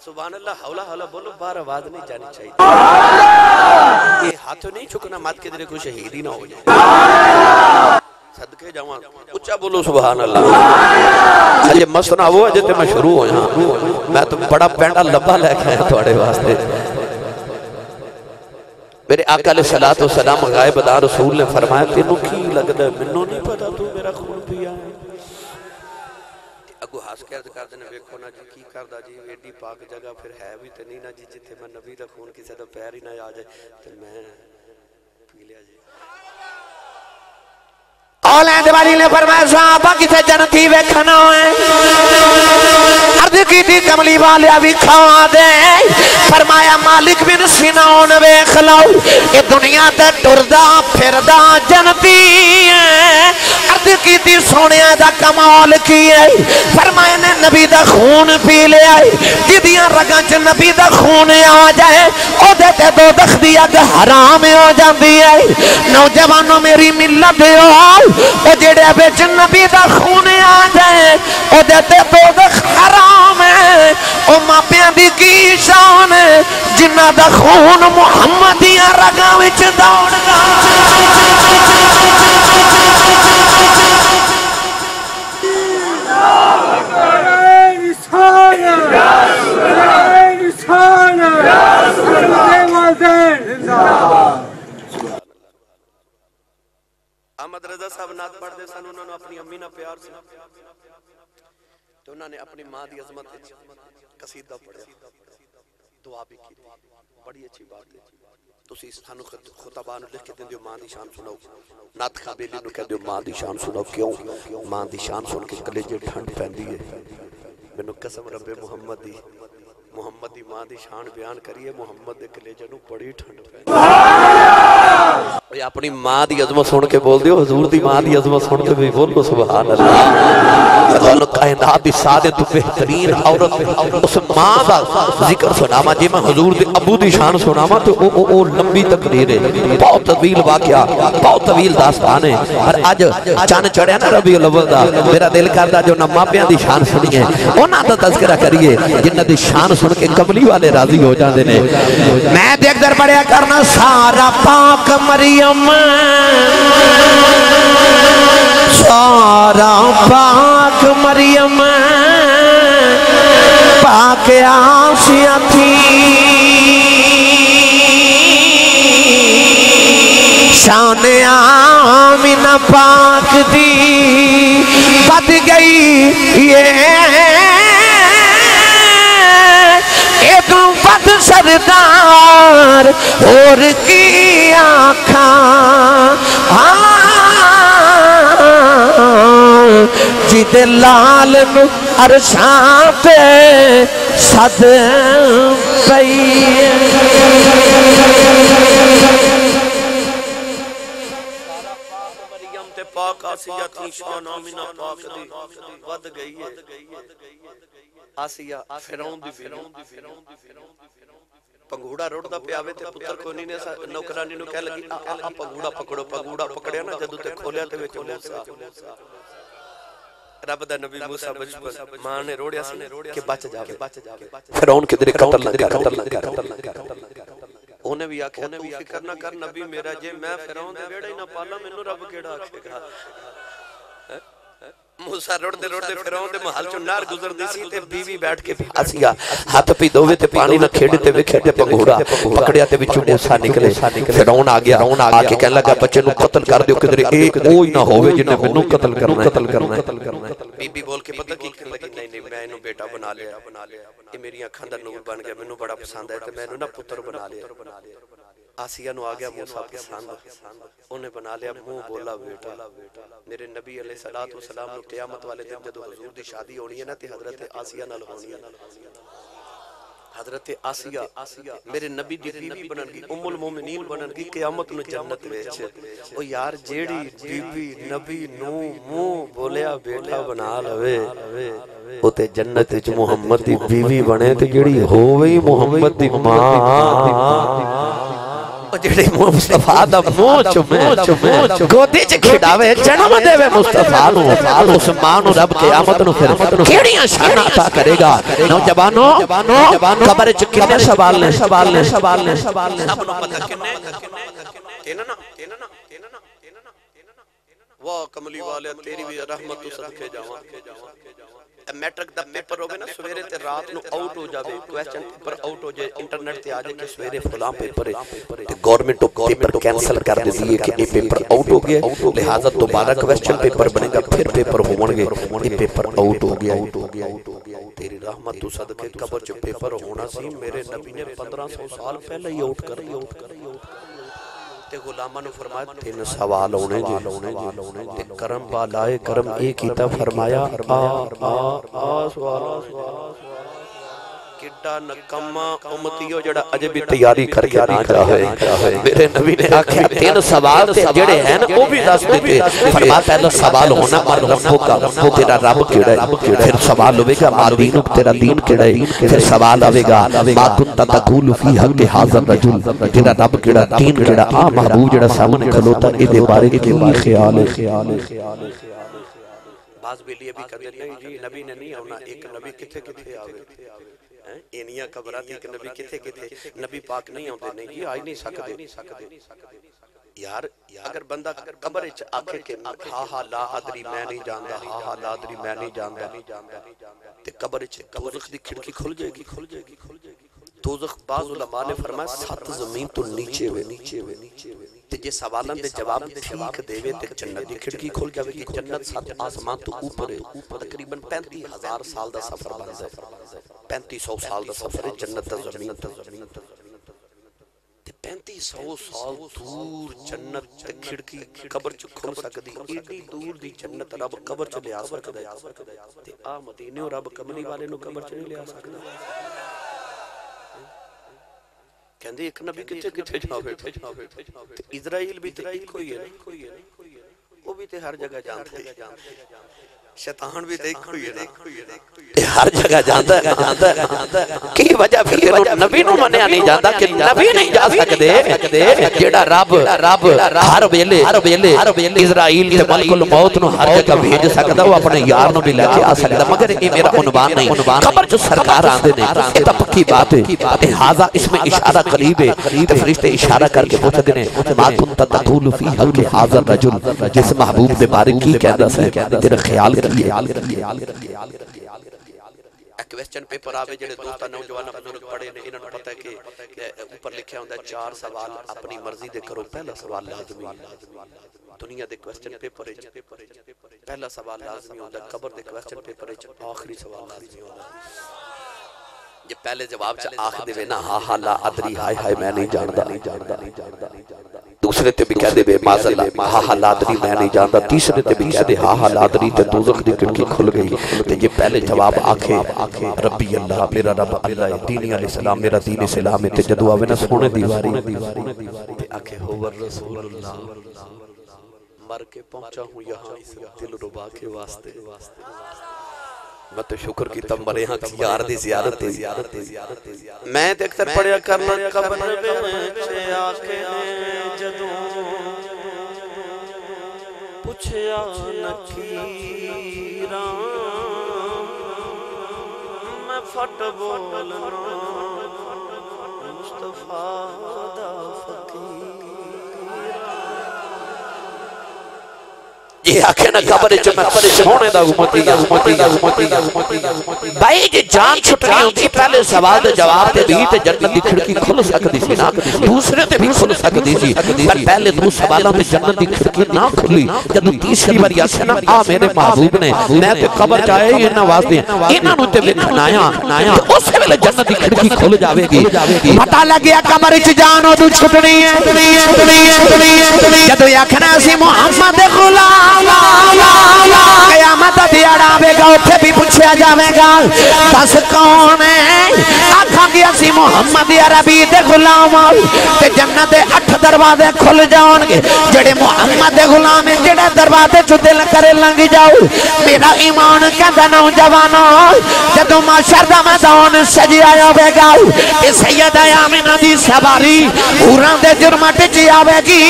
سبحان اللہ حولا حولا بولو بار آواز نہیں جانی چاہیے یہ ہاتھ نہیں چھکنا مات کے دلے کوئی شہید ہی نہ ہو جائے صدقے جوان اچھا بولو سبحان اللہ اجے مسنا وہ اجے تے میں شروع ہو جہاں میں تو بڑا پینڈا لبا لے کے آیا توڑے واسطے میرے آقا علیہ السلام غائب دا رسول نے فرمایا تینوں کی لگتا ہے منوں نہیں پتا تو میرا خون پیا ہے اگو ہاس کے عرض کر دینے ویکھو نا جی کی کردہ جی ایڈی پاک جگہ پھر ہے بھی تے نہیں نا جی جتھے میں نبی دا خون کسی دا پیر ہی نہ آ جائے تے میں پی لیا جی اولاد والی نے فرمایا صحابہ کسے جنتی ویکھنا ہے عرض کی تھی کملی والیا بھی کھا دے فرمایا مالک بن سینان ویکھ لو یہ دنیا تے ٹردا پھردا جنتی ہے عرض کی تھی سونے دا کمال کی ہے فرمایا نے نبی دا خون پی لیا جدیاں رگاں چ نبی دا خون آ جائے او دے تے دو دخ دی اگ حرام ہو جاندی ہے نوجوانوں میری ملت ہو او جڑے وچ نبی دا خون آ جائے او دے تے دوزخ حرام ہے او ماپیاں دی کی شان ہے جنہ دا خون محمدیاں رگاں وچ دوڑ گا احمد رضا صاحب نعت پڑھتے سن انہوں نے اپنی امی نہ پیار سے تو انہوں نے اپنی ماں دی عظمت قصیدہ پڑھیا دعا بھی کی بڑی اچھی بات ہے تسی سانو خطبان لکھ کے دیو ماں دی شان سناؤ نعت قابلی نو کہہ دیو ماں دی شان سناؤ کیوں ماں دی شان سن کے کلیجے ٹھنڈ پیندی ہے مینوں قسم رب محمد دی ماں دی شان بیان کریے محمد دے کلیجے نو بڑی ٹھنڈ پیندی ہے اپنی ماں دی عظمت سن کے بول دیو حضور دی ماں دی عظمت سن کے بھی بولو سبحان اللہ اللہ کائنات دی سعادت تو بہترین عورت اس ماں دا ذکر سناما جی میں حضور دے ابو دی شان سناما تو او لمبی تقریر ہے بہت طویل واقعہ بہت طویل داستان ہے پر اج چن چڑھیا نا ربیع الاول دا میرا دل کردا جو نہ ماپیاں دی شان سنیے انہاں دا تذکرہ کریے جنہاں دی شان سن کے کملی والے راضی ہو جاندے نے میں دیکھ در پڑھیا کرنا سارا پاک مریم سارا پاک مریم پاک آسیہ تھی شان آمینہ پاک دی بد گئی یہ ایک بد سردار اور کی آنکھاں جید لال نو عرشاں پہ صد پئی مریم تے پاک آسیہ تھی شان آمینہ پاک دی ود گئی ہے آسیہ فرعون دی پنگوڑا روڑ دا پہ آوے تے پتر کو نہیں نے نوکرانی نو کہہ لگی پنگوڑا پکڑو پنگوڑا پکڑیا نا جدو تے کھولیا تے وچ موسیٰ رب دا نبی موسیٰ بچپن ماں نے روڑیا سی کہ بچ جاوے فرعون کے درے قتل لگا انہیں بھی آکھیا تو فکر نہ کر نبی میرا جے میں فرعون دے بیڑا ہی نہ پالا منو رب کیڑا آکھے گا موسیٰ روڑ دے فرعون دے محل چو نار گزر دی سی تے بیوی بیٹھ کے آسیہ ہاتھ پی دووے تے پانی نہ کھیڑے تے وکھے تے پنگوڑا پکڑیا تے وچوں موسیٰ نکلے فرعون آ گیا آکے کہنے لگا بچے نو قتل کر دیو کدھر ایک اوہی نہ ہوئے جنہیں منو قتل کرنا ہے بی بی بول کے پتہ کی کہنے لگی نہیں میں انہوں بیٹا بنا لیا یہ میری آنکھاں دا نور بن گیا منو بڑا پسند ہے تے میں انہوں نہ پتر بنا لیا آسیہ نو آ گیا موسیٰ پسند انہیں بنا لیا منہ بولا بیٹا میرے نبی علیہ السلام نو قیامت والے دن جدو حضور دی شادی ہونی ہے نا تے حضرت آسیہ نال ہونی ہے حضرت آسیہ میرے نبی دی بیوی بنن گی ام المومنین بنن گی قیامت نو جنت وچ او یار جیڑی بیوی نبی نو منہ بولیا بیٹا بنا لوے او تے جنت وچ محمد دی بیوی بنے تے جیڑی ہووی محمد دی ماں جڑے مصطفیٰ دا منہ چومے گودی چ کھڈاوے جنم دے وے مصطفیٰ نو اس ماں نو رب قیامت نو پھر کیڑیاں شاناں عطا کرے گا نوجوانو قبر چ کنے سوال نے سب نو پتہ کنے نا واہ کملی والے تیری بھی رحمت تو صدقے جاواں میٹرک دا پیپر ہوگے نا سویرے تے رات نو آؤٹ ہو جاوے کویسچن پیپر آؤٹ ہو جائے انٹرنیٹ تے آ جائے کہ سویرے فلاں پیپر ہے تے گورنمنٹ پیپر کینسل کر دیتی ہے کہ یہ پیپر آؤٹ ہو گیا لہٰذا دوبارہ کویسچن پیپر بنے گا پھر پیپر ہون گے یہ پیپر آؤٹ ہو گیا تیری رحمت تو صدقے قبر جو پیپر ہونا سی میرے نبی نے 1500 سال پہلے ہی آؤٹ کر تے غلامہ نو فرمایا تین سوال ہونے جی تے کرم بالائے کرم ایک ہی تا فرمایا سوال کڈا نکما امتیو جڑا اجے بھی تیاری کر کے نہ جاوے میرے نبی نے آکھیا تین سوال تے جڑے ہیں وہ بھی دس دیتے فرمایا پہلا سوال ہونا مر ربو کا وہ تیرا رب کیڑا ہے پھر سوال ہوے گا ما دینک تیرا دین کیڑا ہے پھر سوال آوے گا ما کنت تقول فی حق ھذا الرجل تیرا رب کیڑا دین کیڑا آ محبوب جڑا سامنے کھلوتا اے دے بارے کی خیال ہے بعض بیلی ابھی کہتے نہیں جی نبی نے نہیں ہونا ایک نبی کتھے آوے اینیاں قبرات ایک نبی کتھے نبی پاک نہیں ہوتے نہیں جی آئی نہیں سکتے یار اگر بندہ قبر اچھ آکھے کہ ہاں لا ادری میں نہیں جاندا ہاں لا ادری میں نہیں جاندا تے قبر اچھ دوزخ دی کھڑکی کھل جائے گی دوزخ بعض علماء نے فرمایا 7 زمین تو نیچے ہوئے تے جے سوالان دے جواب ٹھیک دے وے تے جنت دی کھڑکی کھل جاوے گی جنت 7 آسمان تو اوپر ہے تقریباً 35,000 سال دا سفر بندا ہے 3500 سال دا سفر ہے جنت دا زمین تے 3500 سال دور جنت تے کھڑکی قبر چ کھل سکدی ایڈی دور دی جنت رب قبر چ لے آ سکدا ہے تے آ مدینے رب کملی والے نو قبر چ نہیں لے آ سکدا کہندے ایک نبی کتے جاوے اسرائیل بھی تے ایک ہوئی ہے وہ بھی تے ہر جگہ جانتا ہے شیطان بھی دیکھ ہوئی ہے ہر جگہ جانتا ہے کی وجہ پھر نبی نو منیا نہیں جاندا کہ نبی نہیں جا سکدے جیڑا رب ہر ویلے اسرائیل تے ملک الموت نو ہر جگہ بھیج سکدا وہ اپنے یار نو بھی لے کے آ سکدا مگر یہ میرا عنوان نہیں خبر جو سرکار آندے نے یہ تو پکی بات ہے لہذا اس میں اشارہ قریب ہے تے فرشتے اشارہ کر کے پوچھدے نے ما كنت تقول في حق هذا الرجل جس محبوب دے بارے کی کہندا سی تیرا خیال کویسچن پیپر آوے جڑے دوستا نوجوان بزرگ پڑھے نے انہوں نے پتہ ہے کہ اوپر لکھیا ہوندا ہے 4 سوال اپنی مرضی دے کرو پہلا سوال لازمی دنیا دے کویسچن پیپر ہے پہلا سوال لازمی ہوندا ہے قبر دے کویسچن پیپر ہے آخری سوال لازمی ہوندا ہے یہ پہلے جواب چ آخ دے وے نا ہاں لا ادری ہائے ہائے میں نہیں جاندا دوسرے تے بھی کہہ دے بے معذ اللہ ہاں لا ادری میں نہیں جاندا تیسرے تے بھی کہہ دے ہاں لا ادری تے دوزخ دی کھڑکی کھل گئی تے یہ پہلے جواب آکھے ربی اللہ میرا رب اللہ ہے دینی علیہ السلام میرا دین اسلام ہے تے جدو آوے نا سونے دیواری تے آکھے ہو رسول اللہ مر کے پہنچا ہوں یہاں اس دل ربا کے واسطے میں تو شکر کی تم مرے ہاں کی یار دی زیارت میں تے اکثر پڑھیا کرنا قبر وچ آکے جدوں پوچھیا نکیراں میں پھٹ بولنا مصطفیٰ دا یہ آکھے نا قبر چ میں سونے دا امتی بھائی جی جان چھٹنی ہوندی پہلے سوال دے جواب تے بھی تے جنت دی کھڑکی کھل سکدی سی نا دوسرے تے بھی کھل سکدی سی پر پہلے دو سوالاں تے جنت دی کھڑکی نہ کھلی جب تیسری بار آکھے نا آ میرے محبوب نے میں تے قبر چ آئے انہاں واسطے انہاں نوں تے ویکھن آیا اس ویلے جنت دی کھڑکی کھل جاوے گی پتہ لگیا قبر چ جان او چھٹنی ہے جدوں آکھنا سی محمد غلام قیامت دیاڑا آوے گا اتھے بھی پوچھیا جاوے گا بس کون ہے آکھاں گیا سی محمد عربی دے غلام تے جنت دے 8 دروازے کھل جاؤں گے جڑے محمد دے غلام ہیں جڑے دروازے چو دل کرے لنگ جاؤ میرا ایمان کہندا نوجوانو جدوں معاشر دا میدان سجیا آوے گا اے سیدہ آمنہ دی سواری حوراں دے جرمٹ چ آوے گی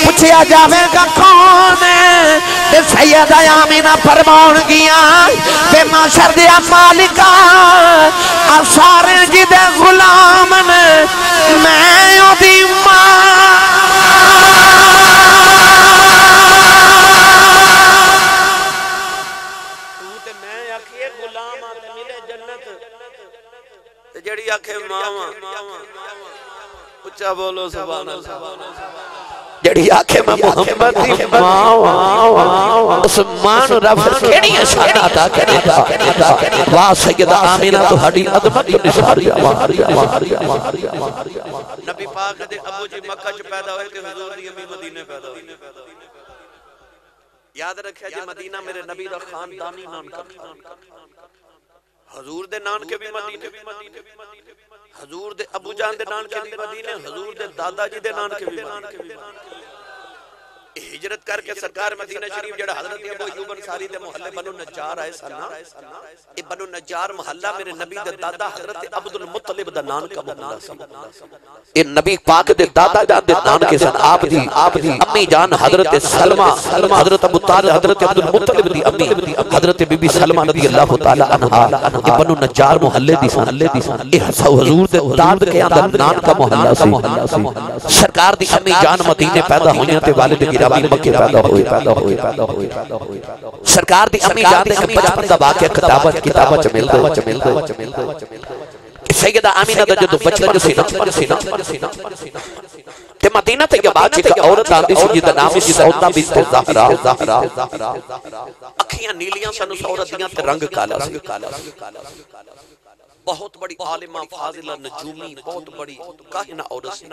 پوچھیا جاوے گا کون ہے تے سیدہ آمنہ فرمان گیا تے معاشر دیا مالکہ سارے جی دے غلام نے میں او دی ماں تو تے میں آکھیے غلام آتے ملے جنت تے جڑی آکھے ماں اچھا بولو سبحان اللہ جڑی آکھے میں محمد دی ماں عثمان رب کیڑی اشارہ عطا کرے واہ سیدہ آمینہ تو ہڈی عظمت نثاری نبی پاک دے ابو جی مکہ چ پیدا ہوئے تے حضور دی امی مدینے پیدا ہوئی یاد رکھیا جی مدینہ میرے نبی دا خاندانی نام کا حضور دے نان کے بھی مدینے حضور دے ابو جان دے نان کے بھی مدینے حضور دے دادا جی دے نان کے بھی مدینے ہجرت کر کے سرکار مدینہ شریف جڑا حضرت ابو ایوب انصاری دے محلے بنو نجار آئے سنا یہ بنو نجار محلہ میرے نبی دے دادا حضرت عبد المطلب دا نان کا محلہ سنا یہ نبی پاک دے دادا جان دے نان کے سن آپ دی امی جان حضرت سلمہ حضرت ابو طالب حضرت عبد المطلب دی امی حضرت بی بی سلمہ رضی اللہ تعالی عنہا یہ بنو نجار محلے دی سن یہ حضور دے داد کے اندر نان کا محلہ سی سرکار دی امی جان مدینے پیدا ہوئیں تے والد گرامی مکے پیدا ہوئے سرکار دی امی جان دے 55 دا واقعہ کتابت چ ملدا سیدہ آمینہ دا جدو بچپن سینا تے مدینہ طیبہ چ ایک عورت آندی سی جدا نام سی سودا بنت زہرا اکھیاں نیلیاں سن اس عورت دیاں تے رنگ کالا سی بہت بڑی عالمہ فاضلہ نجومی بہت بڑی کاہنہ عورت سی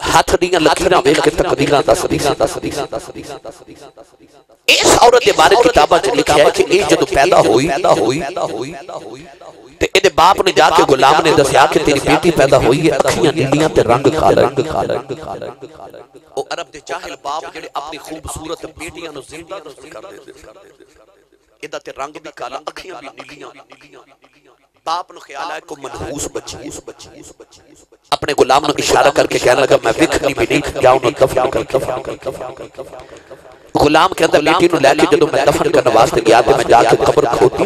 ہاتھ دیاں لکیراں ویکھ کے تقدیراں دس اس عورت دے بارے کتاباں چ لکھیا ہے کہ یہ جدو پیدا ہوئی تے اے دے باپ نے جا کے غلام نے دسیا کہ تیری بیٹی پیدا ہوئی ہے اکھیاں نیلیاں تے رنگ کالا او عرب دے جاہل باپ جڑے اپنی خوبصورت بیٹیاں نو زندہ کر دے ادا تے رنگ بھی کالا اکھیاں بھی نیلیاں باپ نو خیال آئے کو منحوس بچی اپنے غلام نو اشارہ کر کے کہنے لگا میں وکھنی بھی نہیں جاؤں نو دفن کر غلام کے اندر بیٹی نو لے کے جدو میں دفن کرنے واسطے گیا تے میں جا کے قبر کھوتی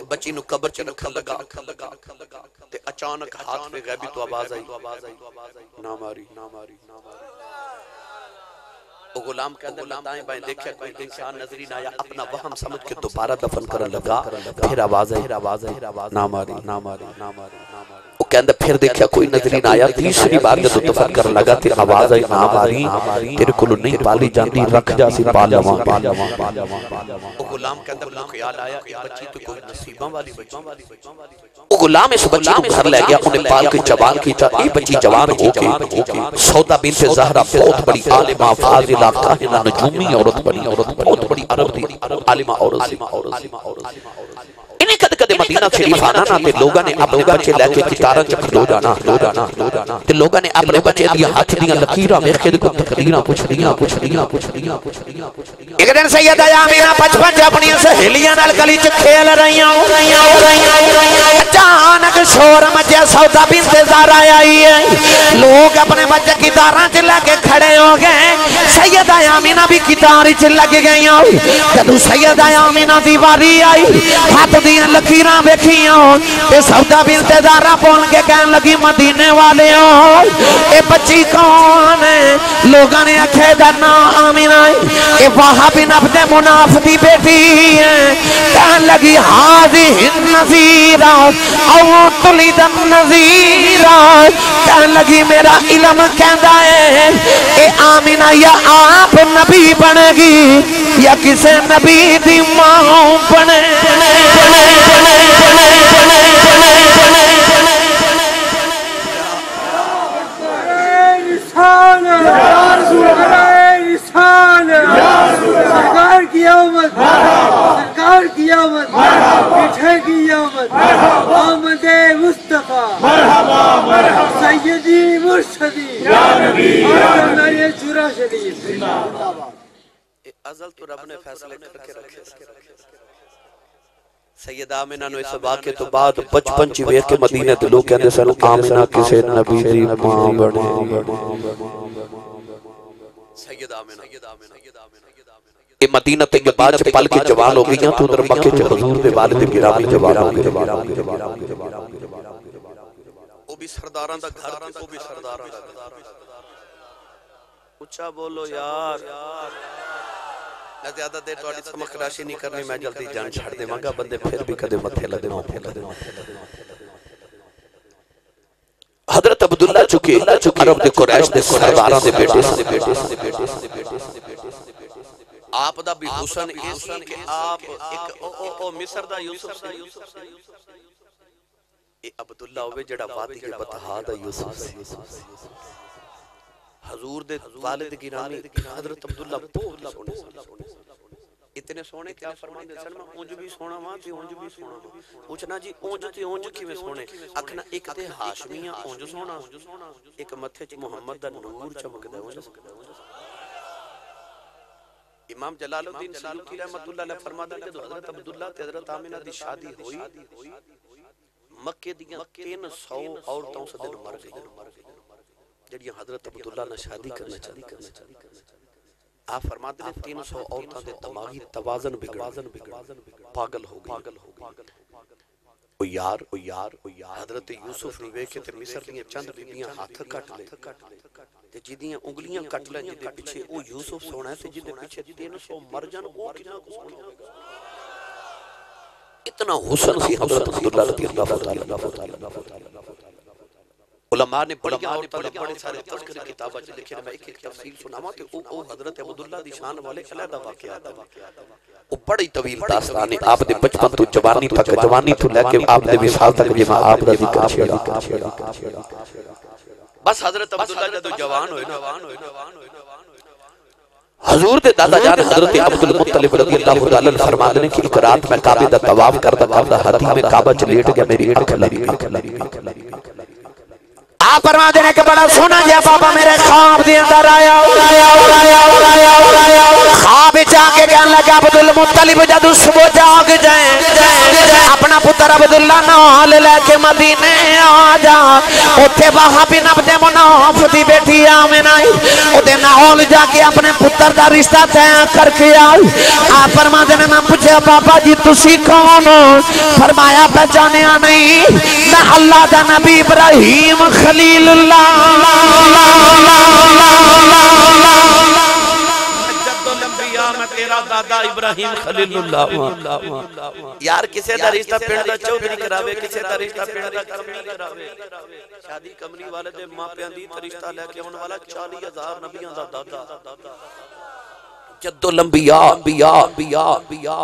بچی نو قبر چ رکھن لگا تے اچانک ہاتھ میں غیبی تو آواز آئی نہ ماری وہ غلام کے اندر دائیں بائیں دیکھا کوئی انسان نظری نہ آیا اپنا وہم سمجھ کے دوبارہ دفن کرنے لگا پھر آواز آئی نہ ماری وہ کہندہ پھر دیکھا کوئی نظری نہ آیا تیسری بار جب دفن کرنے لگا تے آواز آئی نہ ماری تیرے کلو نہیں پالی جاندی رکھ جا سی پالواں وہ غلام کے اندر خیال آیا کہ بچی تو کوئی نصیباں والی بچی وہ غلام اس بچی کو گھر لے گیا انہیں پال کے جوان کیتا یہ بچی جوان ہو کے سودا بنت زہرا بہت بڑی عالمہ فاضلہ کاہنہ نجومی عورت بنی بہت بڑی عرب دی عالمہ عورت انہیں کدے مدینہ شریف آنا نا تے لوگاں نے اپنے بچے لے کے کتارا چ کھلو جانا تے لوگاں نے اپنے بچے دی ہاتھ دیاں لکیراں ویکھ کے کو تقریراں پوچھ لیاں ایک دن سیدہ آمینہ بچپن چ اپنی سہیلیاں نال گلی چ کھیل رہیاں اچانک شور مچیا سودا بنت زہرا آئی ہے لوگ اپنے بچے کتاراں چ لے کے کھڑے ہو گئے سیدہ آمینہ بھی کتار چ لگ گئی جدوں سیدہ آمینہ دی واری آئی ہاتھ دیاں لکیراں ویکھیاں تے سودا بنت زہرا بول کے کہن لگی مدینے والے اے بچی کون ہے لوگاں نے آکھے دا نام آمینہ اے وہاب بن عبد مناف دی بیٹی ہے کہن لگی ہاذہ النذیرہ او تلد النذیرہ کہن لگی میرا علم کہندا ہے اے آمینہ یا آپ نبی بنے گی یا کسے نبی دی ماں بنے سرکار کی آمد پیٹھے کی آمد آمد مصطفیٰ سیدی مرشدی میرے چورا شریف ازل تو رب نے فیصلے کر کے رکھے سیدہ آمینہ نو اس واقعے تو بعد بچپن چی ویکھ کے مدینہ دے لوگ کہندے سن آمینہ کسے نبی دی ماں بنے سیدہ آمینہ یہ مدینہ طیبہ چ پل کے جوان ہو گئیاں تو ادھر مکے چ حضور دے والد گرامی جوان ہو گئے وہ بھی سرداراں دا گھر تے وہ بھی سرداراں دا گھر اچھا بولو یار میں زیادہ دیر تواڈی سمکھ راشی نہیں کرنی میں جلدی جان چھڑ دے مانگا بندے پھر بھی کدے متھے لگے حضرت عبداللہ چکے عرب دے قریش دے سرداراں دے بیٹے آپ دا بھی حسن ایسی کہ آپ ایک مصر دا یوسف سے اے عبداللہ ہوئے جڑا وادی کے بطحا دا یوسف سے حضور دے والد گرامی حضرت عبداللہ بہت سونے اتنے سونے کیا فرمان دے سلمہ اونج بھی سونا ماں تھی اونج بھی سونا پوچھنا جی اونج تھی اونج کی میں سونے اکھنا ایک تے ہاشمیاں اونج سونا ایک متھے چ محمد دا نور چمک دے اونج امام جلال الدین سیوطی رحمت اللہ علیہ فرماتا ہے کہ حضرت عبداللہ تے حضرت آمینہ دی شادی ہوئی مکے دیاں 300 عورتوں سے دن مر گئی جڑیاں حضرت عبداللہ نے شادی کرنا چاہتی آپ فرماتے ہیں 300 عورتوں دے دماغی توازن بگڑ پاگل ہو گئی او یار حضرت یوسف نو ویکھے تے مصر دیاں چند بیبیاں ہاتھ کٹ لے تے جدیاں انگلیاں کٹ لیں جدے پیچھے او یوسف سونا ہے تے جدے پیچھے 300 مر جان او کنا کو سونا ہوگا اتنا حسن سی حضرت عبداللہ رضی اللہ تعالی علماء نے بڑی بڑے سارے پڑھ کر کتابہ لکھے میں ایک تفصیل سناواں کہ او حضرت عبداللہ دی شان والے علیحدہ واقعات وہ بڑی طویل داستان ہے آپ دے بچپن تو جوانی تک جوانی تو لے کے آپ دے وصال تک جما آپ دا ذکر چھیڑا بس حضرت عبداللہ جدو جوان ہوئے حضور دے دادا جان حضرت عبدالمطلب رضی اللہ تعالی فرماتے ہیں کہ ایک رات میں کعبے دا طواف کرتا ہاتھی میں کعبہ چ لیٹ گیا میری آنکھ لگی آپ فرماتے ہیں کہ بڑا سونا جا بابا میرے خواب دے اندر آیا خواب جا کے کہنے لگا عبدالمطلب جدو صبح جاگ جائیں اپنا پتر عبداللہ نال لے کے مدینے آ جا اوتھے وہاں بھی نبد مناف دی بیٹی آمنہ اوتے نال جا کے اپنے پتر دا رشتہ طے کر کے آئی آپ فرماتے ہیں میں پوچھا بابا جی تسی کون ہو فرمایا پہچانیا نہیں میں اللہ دا نبی ابراہیم خلیل اللہ میں تیرا دادا ابراہیم خلیل اللہ یار کسے دا رشتہ پنڈ دا چودھری کراوے کسے دا رشتہ پنڈ دا کملی کراوے شادی کملی والے دے ماں پیاں دی رشتہ لے کے ہونے والا 40,000 نبیاں دا دادا جدو الانبیاء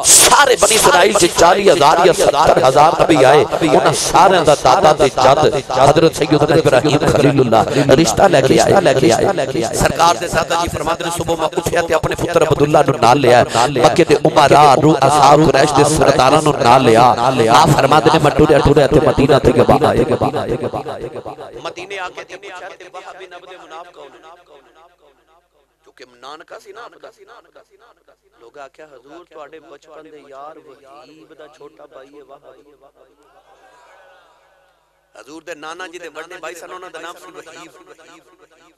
سارے بنی اسرائیل سے 40,000 یا 70,000 نبی آئے انہاں سارے دا دادا دے جد حضرت سیدنا ابراہیم خلیل اللہ رشتہ لے کے آئے سرکار دے دادا جی فرماتے ہیں صبح میں اٹھیا تے اپنے پتر عبداللہ نو نال لیا مکے دے عمراء رؤساء قریش دے سرداراں نو نال لیا آپ فرماتے ہیں مٹورے اٹھورے تے مدینہ تے گبا آئے مدینے آ کے تے پوچھا تے وہابی نبی مناف کون کہ نانکا سی لوگ آکھیا حضور تواڈے بچپن دے یار وحیب دا چھوٹا بھائی ہے حضور دے نانا جی دے بڑے بھائی سن انہاں دا نام سی وحیب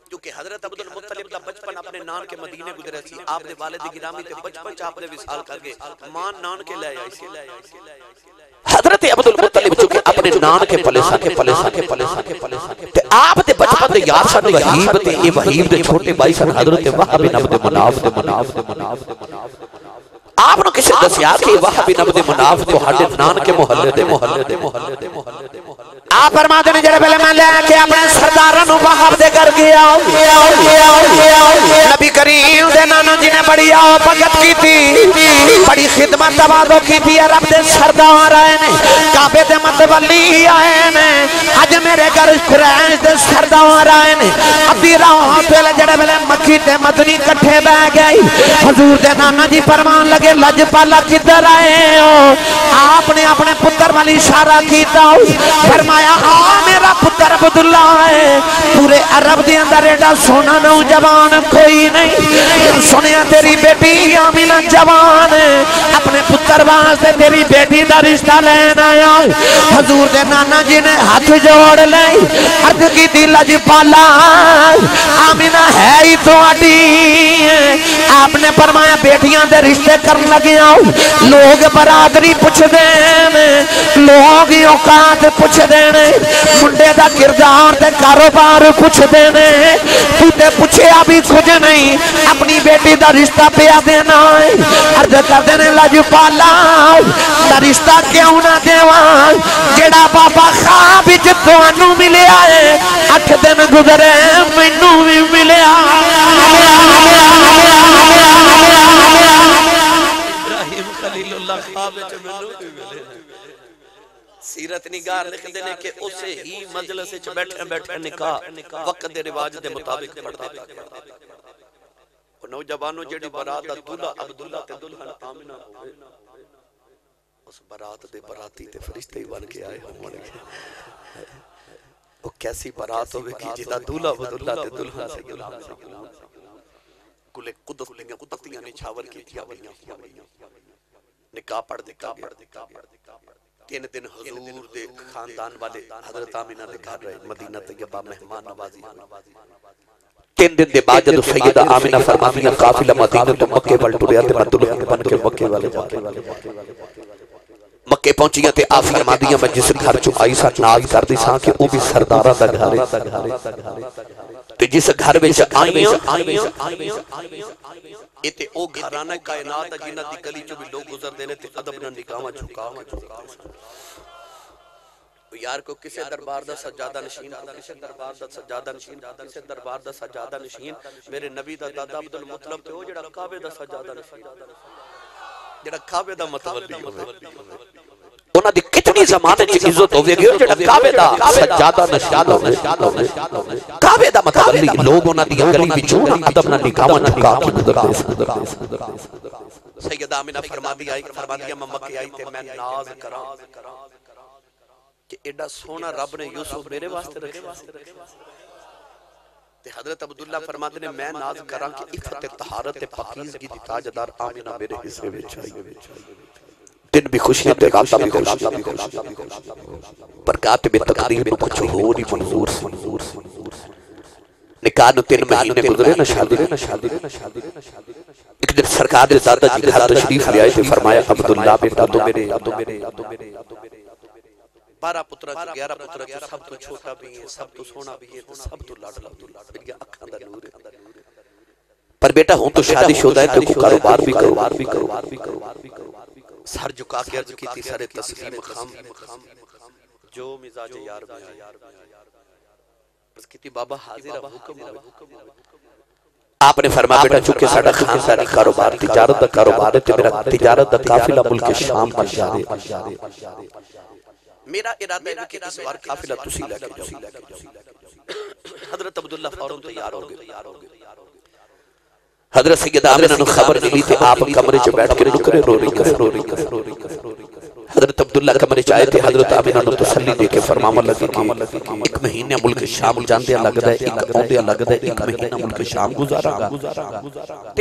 کیونکہ حضرت عبدالمطلب دا بچپن اپنے نان کے مدینے گزرے سی آپ دے والد گرامی تے بچپن چ آپ دے وصال کر گئے ماں نان کے لے آئی سی حضرت عبدالمطلب چونکہ اپنے نان کے پلیسا تے آپ دے بچپن دے یار سن وحیب تے یہ وحیب دے چھوٹے بھائی سن حضرت وہاب بن مناف آپ نے کسی دسیا کہ وہاب بن مناف تو ہڈے نان کے محلے دے آپ فرماتے ہیں جڑے پہلے میں لے کے اپنے سرداروں وہاب دے کر گیا نبی کریم دے نانا جی نے بڑی آؤ بھگت کی تھی بڑی خدمت تواضع کی تھی رب دے سردار آئے نے کعبے دے متولی آئے نے اج میرے گھر قریش دے سردار آئے نے ادھی راہ پہلے جڑے پہلے مکی تے مدنی کٹھے بہ گئی حضور دے نانا جی فرمان لگے لج پالا کدھر آئے ہو آپ نے اپنے پتر والی اشارہ کیتا فرمایا میرا پتر عبداللہ ہے پورے عرب دے اندر ایڈا سونا نوجوان کوئی نہیں سنیا تیری بیٹی آمینہ جوان ہے اپنے پتر واسطے تیری بیٹی دا رشتہ لینا آیا حضور دے نانا جی نے ہاتھ جوڑ لے عرض کی دی لج پالا آمینہ ہے ہی تو اڈی آپ نے فرمایا بیٹیاں دے رشتے کرن لگے آؤ لوگ برادری پوچھ دیں لوگ اوقات پوچھ دیں منڈے دا کردار تے کاروبار پوچھ دینے تو تے پوچھیا بھی کچھ نہیں اپنی بیٹی دا رشتہ پیا دینا ہے عرض کر دینے لج پالا دا رشتہ کیوں نہ دیوان جڑا بابا خواب جتوانو ملے آئے 8 دن گزرے مینوں بھی ملے ابراہیم خلیل اللہ خواب مینوں بھی ملے سیرت نگار لکھ دینے کہ اسے ہی مجلس وچ بیٹھے نکاح وقت دے رواج دے مطابق پڑھ دیتا اور نوجوانوں جڑی برات دلہا عبداللہ تے دلہن آمنہ ہوئے اس برات دے براتی تے فرشتے ہی بن کے آئے ہوں وہ کیسی برات ہوئے کی جدا دلہا عبداللہ تے دلہن سے کلے قدس لنگا قدسیاں نے چھاور کی تھی نکاح پڑھ دے 3 دن حضور دے خاندان والے حضرت آمینہ دے گھر رہے مدینہ طیبہ مہمان نوازی 3 دن دے بعد جب سیدہ آمینہ فرماتی ہیں قافلہ مدینہ تو مکے وال ٹریا تے میں دلہن بن کے مکے والے جا مکے پہنچیاں تے آپ فرمادیاں میں جس گھر چو آئی سا ناز کر دی ساں کہ وہ بھی سردارہ دا گھر تے جس گھر میں آئیاں ایتے او گھرانہ کائنات جنہ دی گلی چو بھی لوگ گزر دینے تے ادب نہ نکاما چھکا یار کو کسے دربار دا سجادہ نشین کسے دربار دا سجادہ نشین کسے دربار دا سجادہ نشین میرے نبی دا دادا عبدالمطلب تے ہو جڑا کعبے دا سجادہ نشین جڑا کعبے دا متولی ہوئے انہاں دی کتنی زمانے چی عزت ہوئے گئے جڑا کعبے دا سجادہ نشین ہوئے کعبے دا متولی لوگ انہاں دی گلی بچونا ادب نہ نکاما چھکا کی گزر دے سیدہ آمینہ فرما دیا میں مکے آئی تے میں ناز کرا کہ ایڈا سونا رب نے یوسف میرے واسطے رکھے تے حضرت عبداللہ فرماتے نے میں ناز کراں کہ عفت طہارت پاکیزگی دی تاجدار آمینہ میرے حصے وچ آئی دن بھی خوشیاں تے راتاں بھی خوشیاں برکات بھی تقدیر میں کچھ ہو نہیں منظور سی نکاح نو 3 مہینے گزرے نہ شادی ایک دن سرکار دے دادا جی گھر تشریف لے آئے تے فرمایا عبداللہ بیٹا تو میرے 12 پترہ جو 11 پترہ جو سب تو چھوٹا بھی ہے سب تو سونا بھی ہے سب تو لاڈلا میری اکھاں دا نور ہے پر بیٹا ہوں تو شادی شدہ ہے تو کو کاروبار بھی کرو سر جھکا کے عرض کی تھی سر تسلیم خام جو مزاج یار میں بس کہتی بابا حاضر حکم آپ نے فرمایا بیٹا چونکہ ساڑھا خاندانی کاروبار تجارت دا کاروبار ہے تو میرا تجارت دا قافلہ ملک شام پر جا رہے میرا ارادہ ہے کہ اس بار قافلہ تسی لے کے جاؤ حضرت عبداللہ فوراں تیار ہو گئے حضرت سیدہ آمینہ نے خبر ملی تھی آپ کمرے چ بیٹھ کے رکرے رو رہی حضرت عبداللہ کمرے چ آئے تھے حضرت آمینہ نے تسلی دے کے فرماما لگے کہ 1 مہینے ملک شام جاندیا لگدا ہے 1 اوندیا لگدا ہے 1 مہینہ ملک شام گزارا گا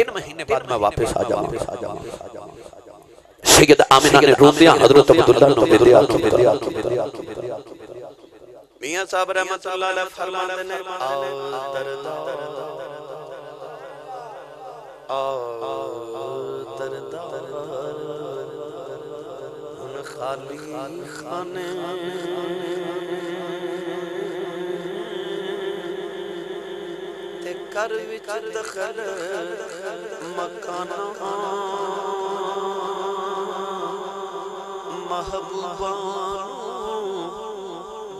3 مہینے بعد میں واپس آ جاؤں سیدہ آمینہ نے روندیاں حضرت عبداللہ نے ودیا میاں صاحب رحمت اللہ علیہ فرماتے نے آؤ دردار ان خالی خانے تے کر وچ دخل مکانا محبوبان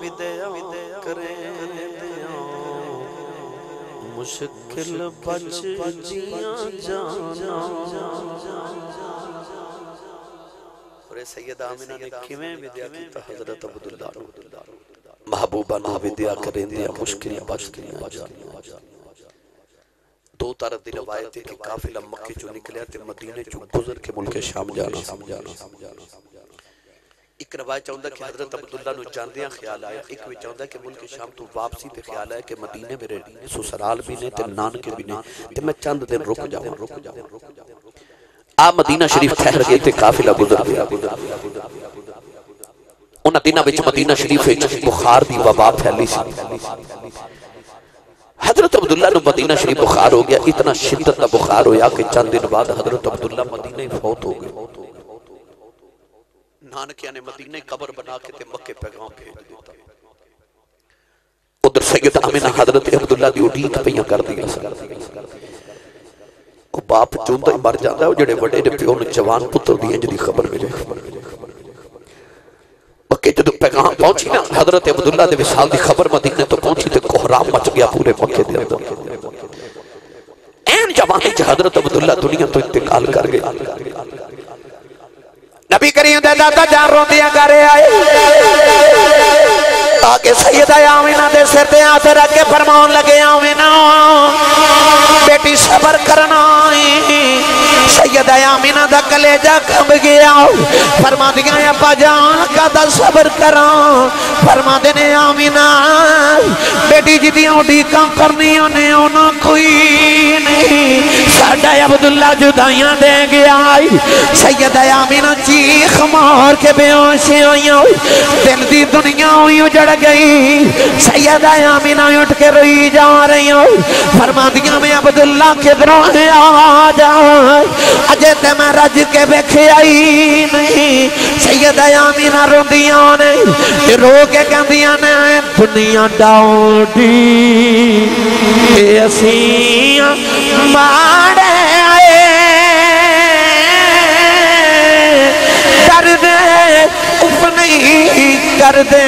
ودیا کریں مشکل بچ جیاں جانا اور سیدہ آمینہ نے کیویں ودیا کیتا حضرت عبداللہ محبوبہ نہ ودیا کریں دیا مشکل بچ جیاں جانا 2 طرح دی روایت ہے کہ قافلہ مکے جو نکلیا تے مدینے جو گزر کے ملک شام جانا ایک روایت چاہتا کہ حضرت عبداللہ نو جاندیاں خیال آیا ایک بھی چاہتا کہ ملک شام تو واپسی تے خیال آیا کہ مدینے میرے سسرال بھی نے تے نانکے بھی نے تے میں چند دن رک جاؤں آپ مدینہ شریف ٹھہر گئے تے قافلہ گزر گیا انہاں دنوں وچ مدینہ شریف وچ بخار دی وبا پھیلی سی حضرت عبداللہ نے مدینہ شریف بخار ہو گیا اتنا شدت کا بخار ہویا کہ چند دن بعد حضرت عبداللہ مدینہ ہی فوت ہو گئے نانکیاں نے مدینہ قبر بنا کے تے مکے پیغام بھیج دیتا ادھر سیدہ آمینہ حضرت عبداللہ دی اڈیق پیاں کر دیا وہ باپ چوندہ ہی مر جاتا ہے وہ جڑے وڈے نے پیوں نے جوان پتر دی انجلی خبر ملے مکے جدو پیغام پہنچی نا حضرت عبداللہ دے وصال دی خبر مدینہ تو پہنچی تے کوہرام مچ گیا پورے مکے دے اندر این جوانی چ حضرت عبداللہ دنیا تو انتقال کر گئے نبی کریم دے دادا جان روندیاں کرے آئے تاکہ سیدہ آمینہ دے سر تے ہاتھ رکھ کے فرمان لگے آمینہ بیٹی صبر کرنا سیدہ آمینہ دا کلیجہ کھب گیا فرما دیا ابا جان کا دا صبر کرا فرما دینے آمینہ بیٹی جدیاں ڈیکاں کرنی انہیں اونا کوئی نہیں وڈا عبداللہ جدائیاں دے گیا سیدہ آمینہ چیخ مار کے بے ہوشی ہوئی دل دی دنیا ہوئی اجڑ گئی سیدہ آمینہ اٹھ کے روئی جا رہی فرما دیا میں عبداللہ کدھروں ہے آ جائے اجے تے میں رج کے بیکھے آئی نہیں سیدہ آمینہ رو دیاں نے رو کے کہندیاں نے دنیا ڈاؤڈی کہ اسیاں ماڑے آئے کر دے اف نہیں کر دے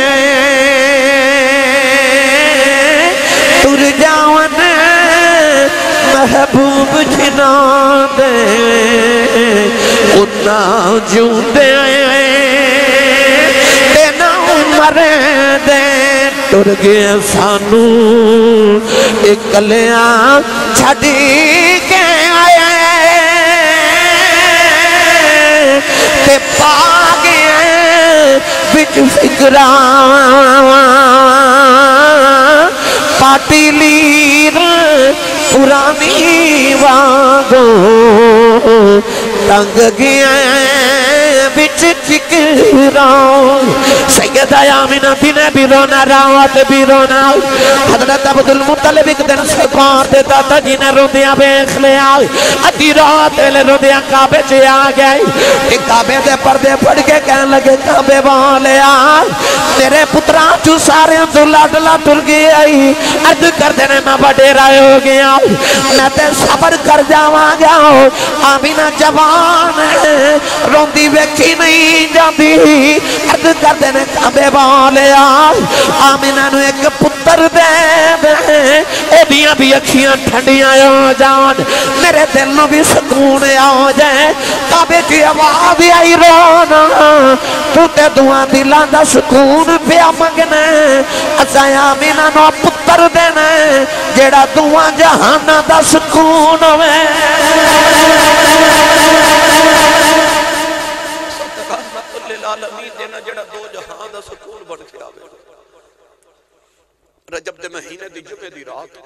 تر جاون محبوب جنا دے اتنا جوں دے تینا عمر دے ٹر گیا سانو اکلیاں چھڑی کے آئے تے پا گئے بچ فکران پاٹی لیر پرانی واگو تنگ گیا بچ فکران سیدہ آمینہ دن بھی رونا رات بھی رونا حضرت عبدالمطلب ایک دن سرکار دے داتا جی نے روندیاں بیخ لے آئے ادھی رات لے روندیاں کعبے چے آ گئے ایک کعبے دے پردے پڑھ کے کہنے لگے کعبے والے آئے میرے پتران چو سارے تو لاڈلا تر گئی آئی عرض کر دینے میں بڑے رائے ہو گیا میں تے صبر کر جاواں گیا آمینہ جوان ہے روندی ویکھی نہیں جاندی عرض کر دینے کعبے والے آئے آمینہ نو ایک پتر دے دے اے دیاں بھی اکھیاں ٹھنڈیاں ہو جان میرے دل نو بھی سکون آ جائے کعبے کی آواز آئی رونا تو تے دعا دلاں دا سکون پیا منگنے اساں آمینہ نو پتر دینے جیڑا دعا جہانا دا سکون ہوئے دینا جڑا دو جہاں دا سکون بن کے آوے رجب دے مہینے دی جمعے دی رات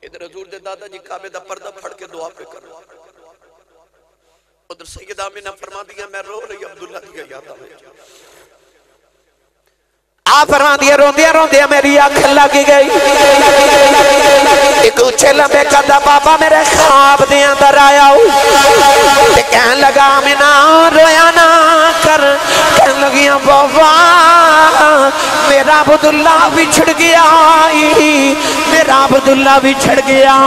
ادھر حضور دے دادا جی کعبے دا پردہ پھڑ کے دعا پہ کر ادھر سیدہ آمینہ فرما دیا میں رو رہی عبداللہ دی یاد آوے آپ فرما دیا روندیا میری آنکھ لگی گئی ایک اچھے لمبے قدہ بابا میرے خواب دے اندر آیا تے کہن لگا آمینہ رویا نہ کر کہن لگیاں بابا میرا عبداللہ بچھڑ گیا میرا عبداللہ بچھڑ گیا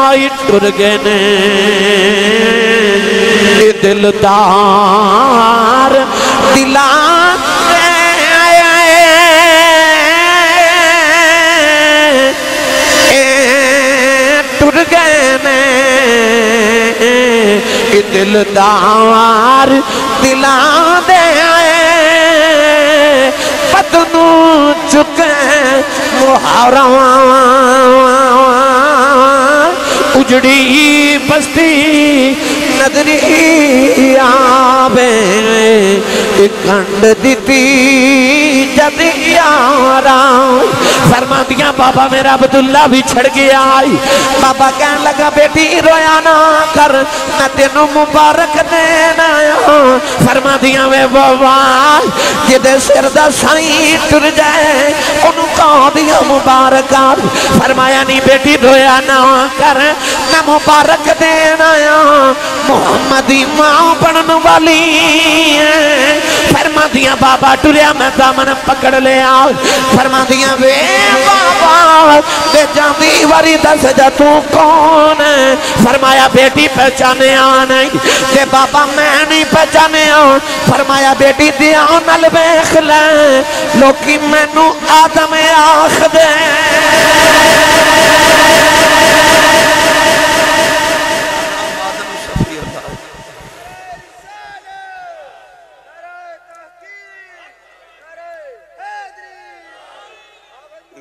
ٹر گئے نے دلدار دلان ٹر گئے نے دلدار دلان دے پتنو چکے محرم اجڑی بستی نظری آبے کنڈ دیتی جد یاران فرما دیا بابا میرا عبداللہ بھی چھڑ گیا بابا کہنے لگا بیٹی رویا نہ کر میں تینوں مبارک دینا فرما دیا میں بابا جدے سر دا سائیں ٹر جائے انہوں کہا دیا مبارکات فرمایا نہیں بیٹی رویا نہ کر میں مبارک دینا محمدی ماں پڑھن والی فرما دیا بابا ٹریا میں دامن پکڑ لیا فرما دیا بے بابا بے جاندی واری دس جا تو کون ہے فرمایا بیٹی پہچانے آنے بے بابا میں نہیں پہچانے آن فرمایا بیٹی دیا نل بیخ لیں لوکی میں نو آدم آخ دے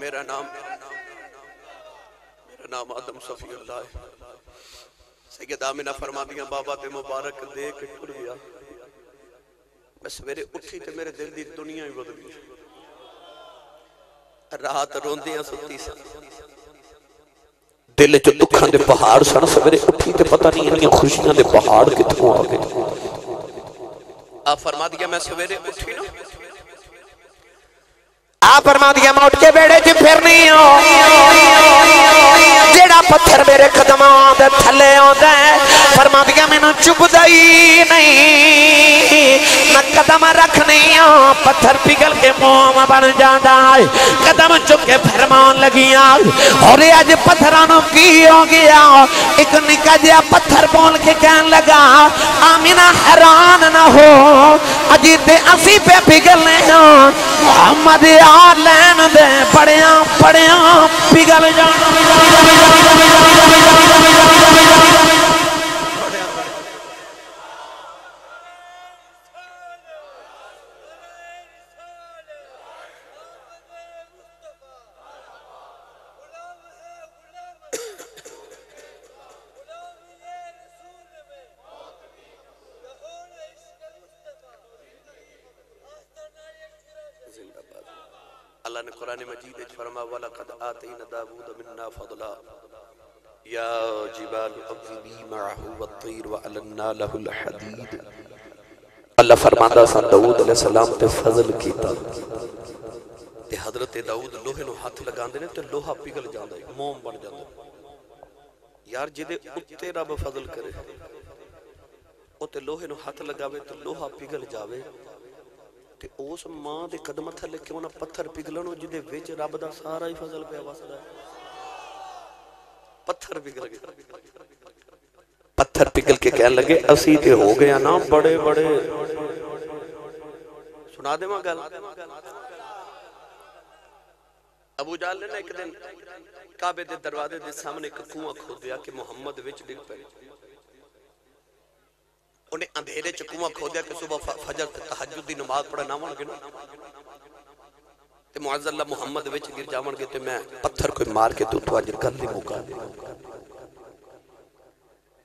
میرا نام آدم صفی اللہ ہے سید آمینہ فرما دیا بابا تے مبارک دے کے ٹر گیا بس میرے اٹھی تے میرے دل دی دنیا ہی بدلی رات روندیاں ستی سا دل چ دکھاں دے پہاڑ سن سویرے اٹھی تے پتہ نہیں انہاں خوشیاں دے پہاڑ کتھوں آ گئے آپ فرما دیا میں سویرے اٹھی نا آپ فرما دیا میں اٹھ کے بیڑے چ پھرنی جیڑا پتھر میرے قدماں دے تھلے ہوندا ہے فرما دیا مینوں چبھدا ہی نہیں میں قدم رکھنی پتھر پگھل کے منہ بن جاندا ہے قدم چک کے فرمان لگیاں اور اج پتھراں نوں کی ہو گیا ایک نکا جہا پتھر بول کے کہن لگا آمینہ حیران نہ ہو اجی تے اسی پہ پگھلنے ہاں محمد یار لین دے پڑیاں پڑیاں پگھل جانا اللہ نے قرآن مجید فرما وَلَقَدْ آتَيْنَا دَاوُودَ مِنَّا فَضْلًا یا جبال اَوِّبِي مَعَهُ وَالطِّيرُ وَعَلَنَّا لَهُ الْحَدِيدِ اللہ فرماندہ سان داؤد علیہ السلام تے فضل کیتا تے حضرت داؤد لوہے نو ہاتھ لگاندے نے تے لوہا پگھل جاندا ہے موم بن جاندا ہے یار جدے اُتے رب فضل کرے او تے لوہے نو ہاتھ لگاوے تے لوہا پگھل جاوے تے اس ماں دے قدم تھلے کیوں نہ پتھر پگھلنو جدے وچ رب دا سارا ہی فضل پیا وسدا ہے پتھر پگھل گئے پتھر پگھل کے کہنے لگے اسی تے ہو گیا نا بڑے بڑے سنا دے ماں گل ابو جہل نے ایک دن کعبے دے دروازے دے سامنے ایک کنواں کھودیا کہ محمد وچ ڈگ پئے انہیں اندھیرے چ کنواں کھودیا کہ صبح فجر تہجد دی نماز پڑھنا ون گے نا تے معاذ اللہ محمد وچ گر جاون گے تے میں پتھر کوئی مار کے تو اج گل نہیں مکا دے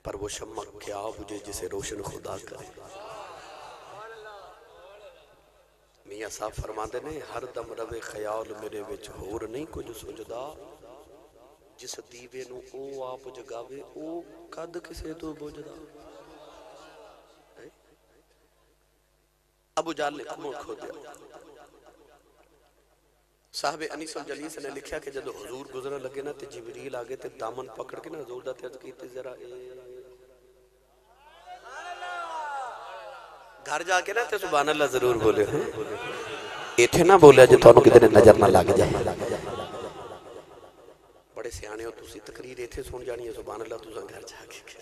پر وہ شمع کیا بجھے جسے روشن خدا کرے میاں صاحب فرماندے نے ہر دم روے خیال میرے وچ ہور نہیں کچھ سجدا جس دیوے نو او آپ جگاوے او کد کسے تو بجدا ابو جہل نے کنواں کھودیا صاحب انیس الجلیس نے لکھیا کہ جب حضور گزرن لگے نا تے جبریل آگے تے دامن پکڑ کے نا حضور دا عرض کیتے ذرا گھر جا کے نا تے سبحان اللہ ضرور بولے ایتھے نہ بولیا جو تانوں کدے نظر نہ لگ جائے بڑے سیانے ہو تسی تقریر ایتھے سن جانی ہے سبحان اللہ تساں گھر جا کے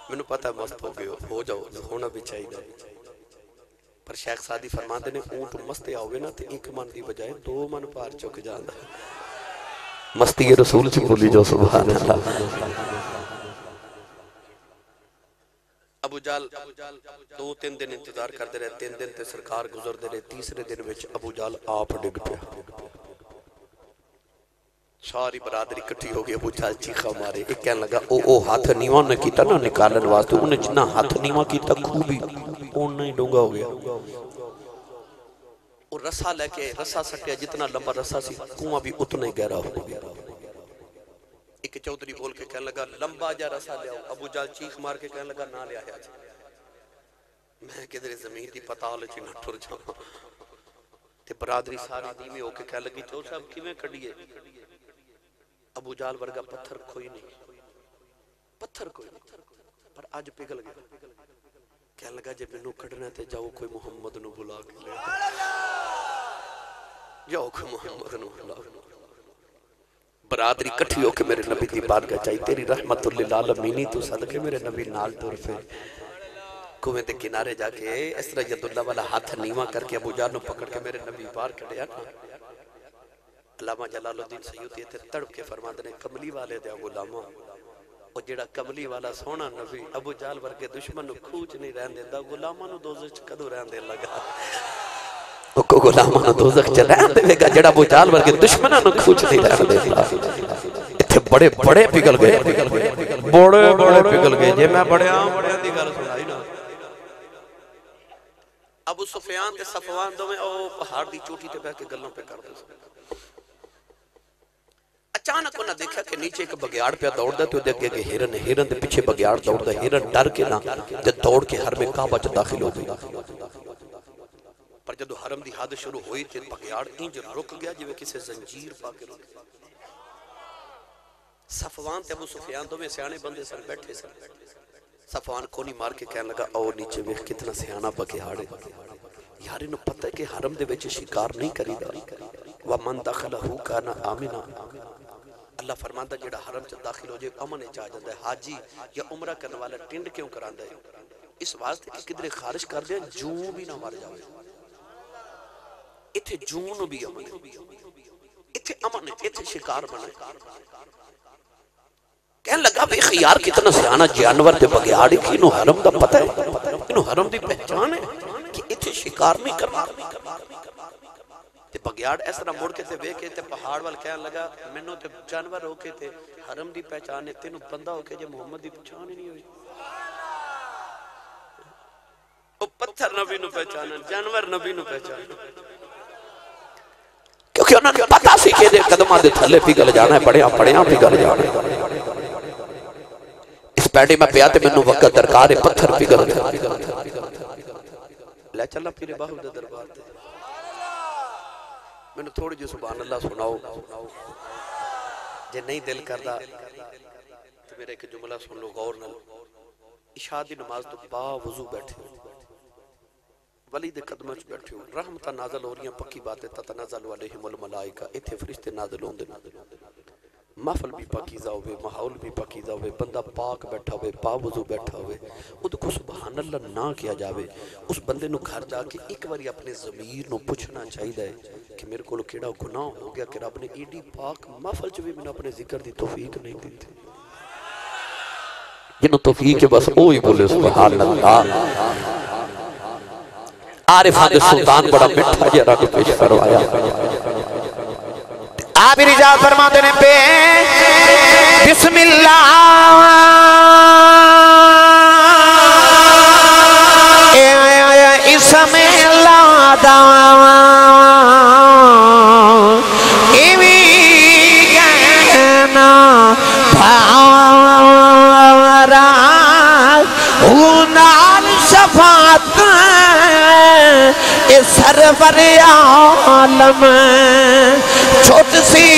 مینوں پتہ مست ہو جاؤ ہونا بھی چاہیے پر شیخ سادی فرماندے نے اونٹ مستے آوے نا تے ایک من دی بجائے دو من پار چک جاندا مستی رسول سے بولی جو سبحان اللہ ابو جہل دو تین دن انتظار کرتے رہے تین دن تے سرکار گزر دے رہے تیسرے دن وچ ابو جہل آپ ڈگ پیا ساری برادری کٹھی ہو گئی ابو جہل چیخا مارے ایک کہنے لگا او ہاتھ نیواں نے کیتا نا نکالن واسطے انہیں جنا ہاتھ نیواں کیتا خوبی اون نہیں ڈونگا ہو گیا اور رسا لے کے رسا سٹیا جتنا لمبا رسا سی کنواں بھی اتنا ہی گہرا ہو گیا ایک چودھری بول کے کہنے لگا لمبا جا رسا لے آؤ ابو جہل چیخ مار کے کہنے لگا نہ لے آیا میں کدھر زمین دی پتال چ نہ ٹر جاواں تے برادری ساری دیویں ہو کے کہنے لگی چور صاحب کیویں کڈیے ابو جہل ورگا پتھر کوئی نہیں پتھر کوئی نہیں پر اج پگھل گیا کہنے لگا جے مینوں کڈنا تے جاؤ کوئی محمد نو بلا کے لے جاؤ کوئی محمد نو بلا برادری کٹھی ہو کے میرے نبی دی بارگاہ چاہی تیری رحمت للعالمین تو صدقے میرے نبی نال ٹر پے کنویں دے کنارے جا کے اس طرح ید اللہ والا ہاتھ نیواں کر کے ابو جہل نو پکڑ کے میرے نبی باہر کڈیا نا علامہ جلال الدین سیوطی تے تڑپ کے فرماندے نے کملی والے دے غلاماں او جڑا کملی والا سونا نبی ابو جہل ورگے دشمن نو کھوچ نہیں رہن دیندا غلاماں نو دوزخ چ کدوں رہن دین لگا او کو غلاماں نو دوزخ چ رہن دے گا جڑا ابو جہل ورگے دشمناں نو کھوچ نہیں رہن دیندا ایتھے بڑے بڑے پگھل گئے بڑے بڑے پگھل گئے جے میں بڑے دی گل سنائی نا ابو سفیان تے صفوان دوویں او پہاڑ دی چوٹی تے بیٹھ کے گلاں پہ کردے سن اچانک انہاں دیکھا کہ نیچے ایک بگیاڑ پہ دوڑدا تے اودے اگے ہرن ہے، ہرن دے پیچھے بگیاڑ دوڑدا، ہرن ڈر کے نہ تے دوڑ کے حرم کعبہ چ داخل ہو گئی۔ پر جدو حرم دی حد شروع ہوئی تے بگیاڑ انج رک گیا جویں کسے زنجیر پا کے رک گیا۔ صفوان تے ابو سفیان دوویں سیانے بندے سن بیٹھے سن۔ صفوان کونی مار کے کہنے لگا او نیچے ویکھ کتنا سیاںا بگیاڑ ہے، یار انہوں پتہ ہے کہ حرم دے وچ شکار نہیں کری دا، وَمَن دَخَلَهُ كَانَ آمِنًا۔ اللہ فرماندا جڑا حرم چ داخل ہو جائے امن چ آ جاندا ہے۔ حاجی یا عمرہ کرنے والا ٹنڈ کیوں کراندا ہے؟ اس واسطے کہ کدھر خارج کر دے جوں بھی نہ مر جاوے۔ ایتھے جوں نو بھی امن ہے، ایتھے امن ہے، ایتھے شکار بنے۔ کہنے لگا بے خیار کتنا سیانا جانور تے بگیاڑی کی انہوں حرم دا پتہ ہے، انہوں حرم دی پہچان ہے کہ اتھے شکار نہیں کرنا۔ تے بگیاڑ اس طرح مڑ کے تے ویکھے تے پہاڑ وال کہنے لگا مینوں تے جانور ہو کے تے حرم دی پہچان ہے، تینوں بندہ ہو کے جے محمد دی پہچان ہی نہیں ہوئی۔ او پتھر نبی نو پہچانا، جانور نبی نو پہچانا، کیونکہ انہوں نے پتہ سی کہ دے قدمہ دے تھلے پگل جانا ہے، پڑیاں پگل جانا ہے۔ اس پیڑی میں پیاتے منو وقت درکار ہے، پتھر پگل گیا۔ لے چلا پیرے باہو دے دربار دے، میں نے تھوڑی جو سبحان اللہ سناؤ، جے نہیں دل کردا تو میرے ایک جملہ سن لو غور نہ۔ عشاء دی نماز تو با وضو بیٹھے ہو، ولی دے قدمہ چ بیٹھے ہو، رحمتہ نازل ہو رہی ہیں، پکی باتیں تتنازل علیہم الملائکہ، اتھے فرشتے نازل ہوں دے، محفل بھی پاکیزہ ہوئے، ماحول بھی پاکیزہ ہوئے، بندہ پاک بیٹھا ہوئے، با وضو بیٹھا ہوئے، وہ کو سبحان اللہ نہ کیا جاوے۔ اس بندے نو گھر جا کے ایک باری اپنے ضمیر نو پوچھنا چاہیے کہ میرے کو کیڑا گناہ ہو گیا کہ رب نے ایڈی پاک محفل چ بھی میں اپنے ذکر دی توفیق نہیں دی تھی۔ جنہوں توفیق ہے بس وہی بولے سبحان اللہ۔ عارفان سلطان بڑا مٹھا جرا کو پیش فرمایا۔ آپ رجا فرماتے ہیں پہ بسم اللہ اسم اللہ دعوان ایوی گہنا بھاورا ہونال شفاعت سرور عالم چھوٹ سی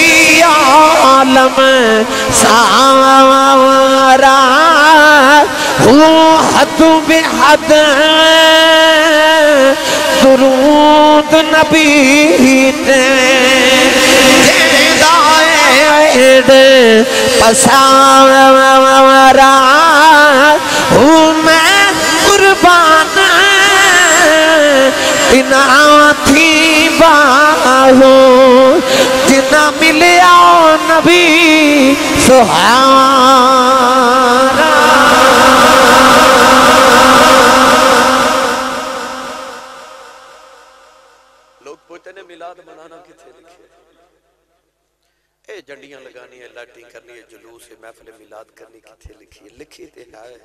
عالم سارا ہوں حد بحد درود نبی تے جیدائد پسارا ہوں میں قربان بنا تھی باہو جنا ملیا نبی سہارا۔ لوگ پوچھتے ہیں میلاد منانا کتنے لکھے، اے جنڈیاں لگانی ہے، لائٹنگ کرنی ہے، جلوس ہے، محفل میلاد کرنی کتنے لکھی ہے، لکھی تے ہے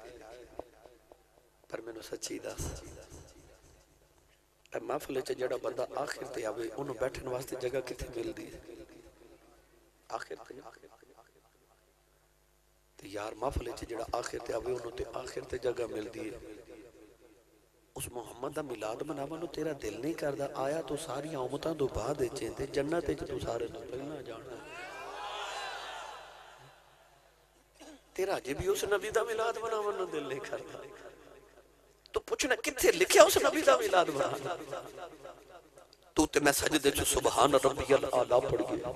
پر میں نے سچی دس محفل چ جڑا بندہ آخر تے آوے انہوں بیٹھن واسطے جگہ کتنے مل دی ہے آخر تے یار محفل چ جڑا آخر تے آوے انہوں تے آخر تے جگہ مل دی ہے۔ اس محمد دا میلاد مناونو تیرا دل نہیں کردا آیا تو ساری امتاں تو بعد چیں تے جنت وچ تو سارے تو پہلا جانا تیرا جے بھی اس نبی دا میلاد مناونو دل نہیں کردا تو پوچھنا کتھے لکھیا اس نبی دا میلاد منانا تو تے میں سجدے چ سبحان ربی الاعلی پڑھ گیا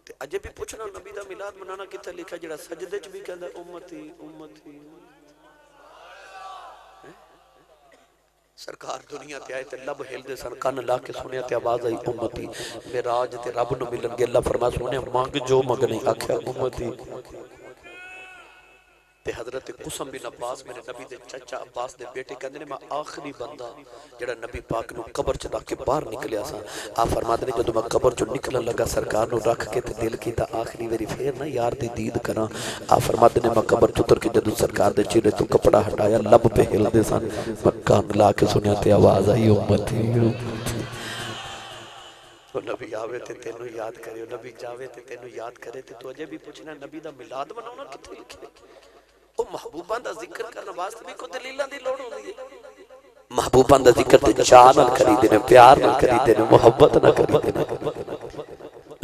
تے اجے بھی پوچھنا نبی دا میلاد منانا کتھے لکھیا جڑا سجدے چ بھی کہندا امتی امتی۔ سرکار دنیا تے آئے تے لب ہل دے سن کان لا کے سنیا تے آواز آئی امتی، معراج تے رب نو ملن گے اللہ فرما سونے مانگ جو منگنی آکھیا امتی۔ تے حضرت قسم بن عباس میرے نبی دے چچا عباس دے بیٹے کہندے نے میں آخری بندہ جڑا نبی پاک نو قبر چ رکھ کے باہر نکلیا سا۔ آپ فرماتے نے جدوں میں قبر چ نکلن لگا سرکار نو رکھ کے تے دل کیتا آخری واری پھر نہ یار دی دید کراں۔ آپ فرماتے نے میں قبر چ اتر کے جدوں سرکار دے چہرے تو کپڑا ہٹایا لب پہ ہل دے سن میں کان لا کے سنیا تے آواز آئی امتی۔ وہ نبی آوے تے تینوں یاد کرے، وہ نبی جاوے تے تینوں یاد کرے تے تو اجے بھی پوچھنا نبی دا میلاد مناونا کتھے لکھے؟ وہ محبوباں دا ذکر کرنے واسطے بھی کوئی دلیلاں دی لوڑ ہوندی ہے۔ محبوباں دا ذکر تے چاہ نال کریدے نے، پیار نال کریدے نے، محبت نال کریدے نے۔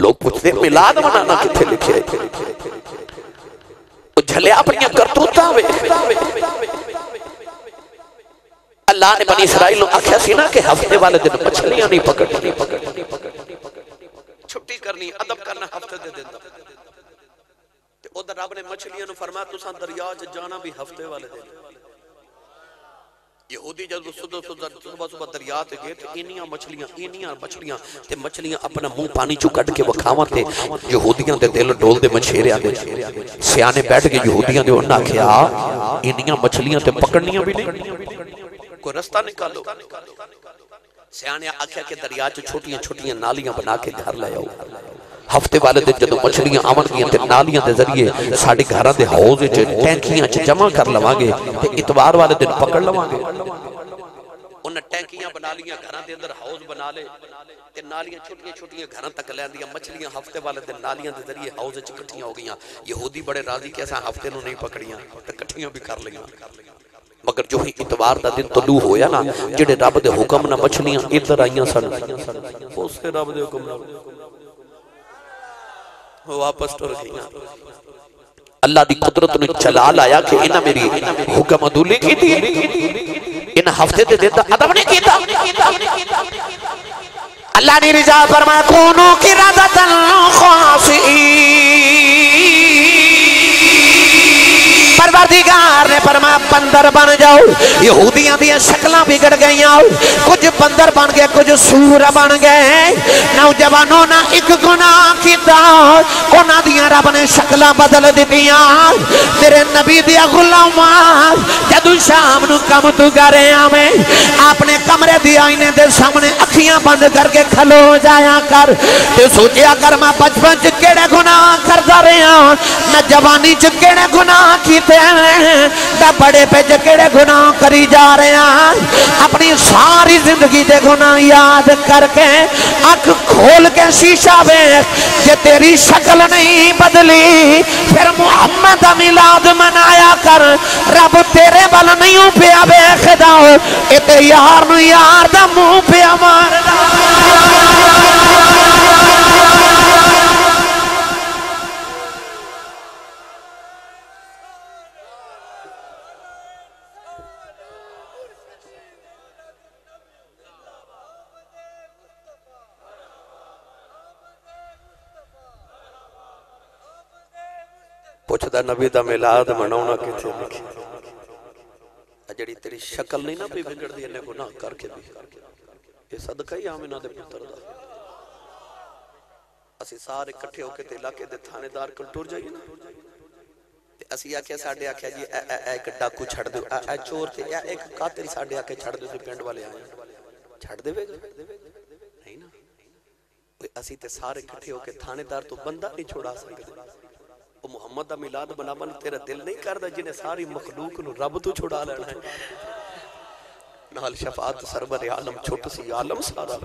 لوگ پوچھتے ہیں میلاد منانا کتھے لکھے؟ وہ جھلیا اپنی کرتوتاں وے۔ اللہ نے بنی اسرائیل کو آکھیا سی نا کہ ہفتے والے دن مچھلیاں نہیں پکڑنی، چھٹی کرنی، ادب کرنا ہفتے دے دن۔ تے ادھر رب نے مچھلیاں نو فرمایا تساں دریا وچ جانا بھی ہفتے والے دن۔ یہودی جب صبح دریا تے گئے تے انیاں مچھلیاں تے مچھلیاں اپنا منہ پانی چوں کڈ کے وکھاواں تے یہودیاں دے دل ڈول دے مچھیریاں دے سیانے بیٹھ کے یہودیاں دے انہاں آکھیا انیاں مچھلیاں تے پکڑنیاں بھی نہیں، کوئی رستہ نکالو۔ سیانے آکھیا کہ دریا چ چھوٹیاں چھوٹیاں نالیاں بنا کے گھر لے آؤ۔ ہفتے والے دن جدوں مچھلیاں آون گیاں تے نالیاں دے ذریعے ساڈے گھراں دے حوض وچ ٹینکیاں چ جمع کر لواں گے تے اتوار والے دن پکڑ لواں گے۔ انہاں ٹینکیاں بنا لیاں، گھراں دے اندر حوض بنا لے تے نالیاں چھوٹیاں چھوٹیاں گھراں تک لیندیاں مچھلیاں ہفتے والے دن نالیاں دے ذریعے حوض وچ اکٹھیاں ہو گئیاں۔ یہودی بڑے راضی کہ اساں ہفتے نوں نہیں پکڑیاں تے اکٹھیاں بھی کر لیاں۔ مگر جو ہی اتوار دا دن طلوع ہویا نا، جڑے رب دے حکم نہ مچھلیاں ادھر آئیاں سن، اس سے رب دے حکم نہ واپس ٹر گئیاں۔ اللہ دی قدرت نے چلا لایا کہ انہاں میری حکم عدولی کی تھی، انہاں ہفتے دے دن دا ادب نہیں کیتا۔ اللہ نے رضا فرمایا کونو قردۃ خاسئین، پروردگار نے فرمایا بندر بن جاؤ۔ یہودیاں دی شکلاں بگڑ گئیاں، کچھ بندر بن گئے، کچھ سور بن گئے۔ نوجوانوں نے ایک گناہ کیتا، انہاں دیاں رب نے شکلاں بدل دتیاں۔ تیرے نبی دیا غلامان جدوں شام نو کم تو گھرے آویں، اپنے کمرے دی آئینے دے سامنے اکھیاں بند کر کے کھلو جایا کر تے سوچیا کر میں بچپن چ کیڑے گناہ کردا رہیا، میں جوانی چ کیڑے گناہ کیتے ہیں، میں بڑے پہ کیڑے گناہ کری جا رہے ہیں۔ اپنی ساری زندگی دے گناہ یاد کر کے اکھ کھول کے شیشہ ویکھ، جے تیری شکل نہیں بدلی پھر محمد دا میلاد منایا کر۔ رب تیرے بل نہیں پیا ویکھدا، اے تے یار نو یار دا منہ پیا ماردا۔ پوچھدا نبی دا میلاد مناونا کتھے لکھے؟ جڑی تیری شکل نہیں نا پہ بگڑ دی انہیں گناہ کر کے بھی، یہ صدقہ ہی آمنہ دے پتر دا۔ اسی سارے کٹھے ہو کے تے علاقے دے تھانے دار کل ٹور جائیے نا، اسی آکھیا ساڑھے آکھیا جی اے ایک ڈاکو چھڑ دو، اے چور تے اے ایک قاتل ساڑھے آکے چھڑ دو، سی پینڈ والے آئیں چھڑ دے وے گا نہیں نا۔ اسی تے سارے کٹھے ہو کے تھانے دار تو بندہ نہیں چھوڑا سکتے۔ وہ محمد دا میلاد بناون تیرا دل نہیں کردا جنہیں ساری مخلوق نو رب تو چھڑا لینا ہے۔ نال شفاعت سرور عالم چھوٹ سی عالم سارا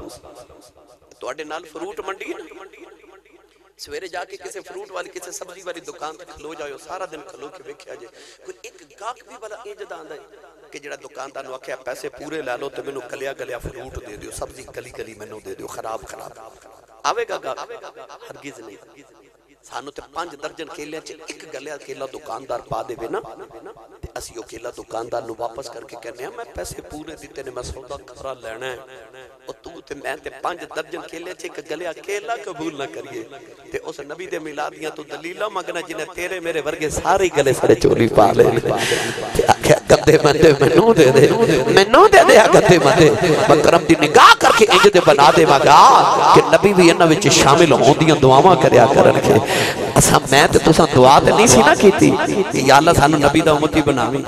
تو اڈے نال فروٹ منڈی ہے، سویرے جا کے کسے فروٹ والی کسے سبزی والی دکان تے کھلو جاؤ، سارا دن کھلو کے ویکھیا جے کوئی ایک گاہک بھی بڑا انج دا آندا ہے کہ جڑا دکاندار نو آکھیا پیسے پورے لے لو تے مینوں گلیا گلیا فروٹ دے دیو، سبزی گلی گلی مینوں دے دیو، خراب آوے گا گاہک؟ ہرگز نہیں۔ سانو تے 5 درجن کیلے چ ایک گلیا کیلا دکاندار پا دے نا تے اسی او کیلا دکاندار نو واپس کر کے کہنے ہیں میں پیسے پورے دیتے نے، میں سودا کھرا لینا ہے، اور تو تے میں تے 5 درجن کیلے چ ایک گلیا کیلا قبول نہ کریے تے اس نبی دے میلادیاں تو دلیلاں مگنا جنہیں تیرے میرے ورگے سارے گلے سارے چولی پا لے تے آکھیا گدے مندے مینوں دے دے، مینوں دے دے گدے مندے، مکرم دی نگاہ کر کے انج دے بنا دے مگا کہ نبی بھی انہاں وچ شامل ہوندیاں دعاواں کریا کرن گے۔ اساں میں تے تساں دعا تے نہیں سی نہ کیتی یا اللہ سانو نبی دا امتی بناویں۔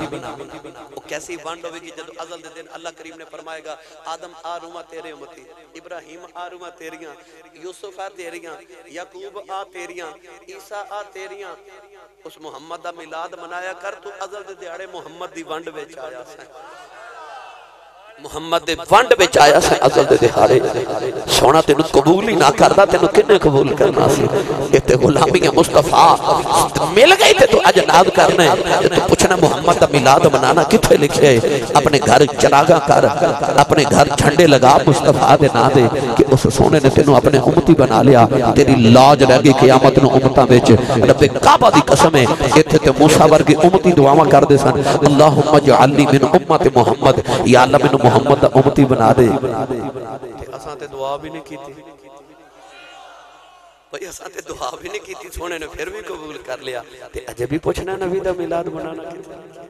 وہ کیسی بانڈ ہوے گی جدوں ازل دے دن اللہ کریم نے فرمائے گا آدم آ روما تیرے امتی، ابراہیم آ روما تیریاں، یوسف آ تیریاں، یعقوب آ تیریاں، عیسیٰ آ تیریاں، اس محمد دا میلاد منایا کر، تو ازل دے دیہاڑے محمد دی ونڈ وچ آیا سا۔ محمد دے ونڈ بچ آیا سے ازل دے دہاڑے سونا تینوں قبول ہی نہ کردا تینوں کنے قبول کرنا سی تے غلامیاں مصطفیٰ مل گئی تے تو اجناد کرنے تو پوچھنا محمد دا میلاد منانا کتھے لکھے اپنے گھر چراغاں کر اپنے گھر جھنڈے لگا مصطفیٰ دے نا دے کہ اس سونے نے تینوں اپنے امتی بنا لیا تیری لاج رہ گئی قیامت نو امتاں وچ رب کعبہ دی قسم ہے ایتھے تے موسیٰ ورگی امتی دعاواں کر دے سن اللہم اجعلنی من امت محمد یا اللہ من محمد دا امتی بنا دے اساں تے دعا بھی نہیں کیتی بھئی اساں تے دعا بھی نہیں کیتی سونے نے پھر بھی قبول کر لیا تے اجے بھی پوچھنا نبی دا میلاد منانا کیتا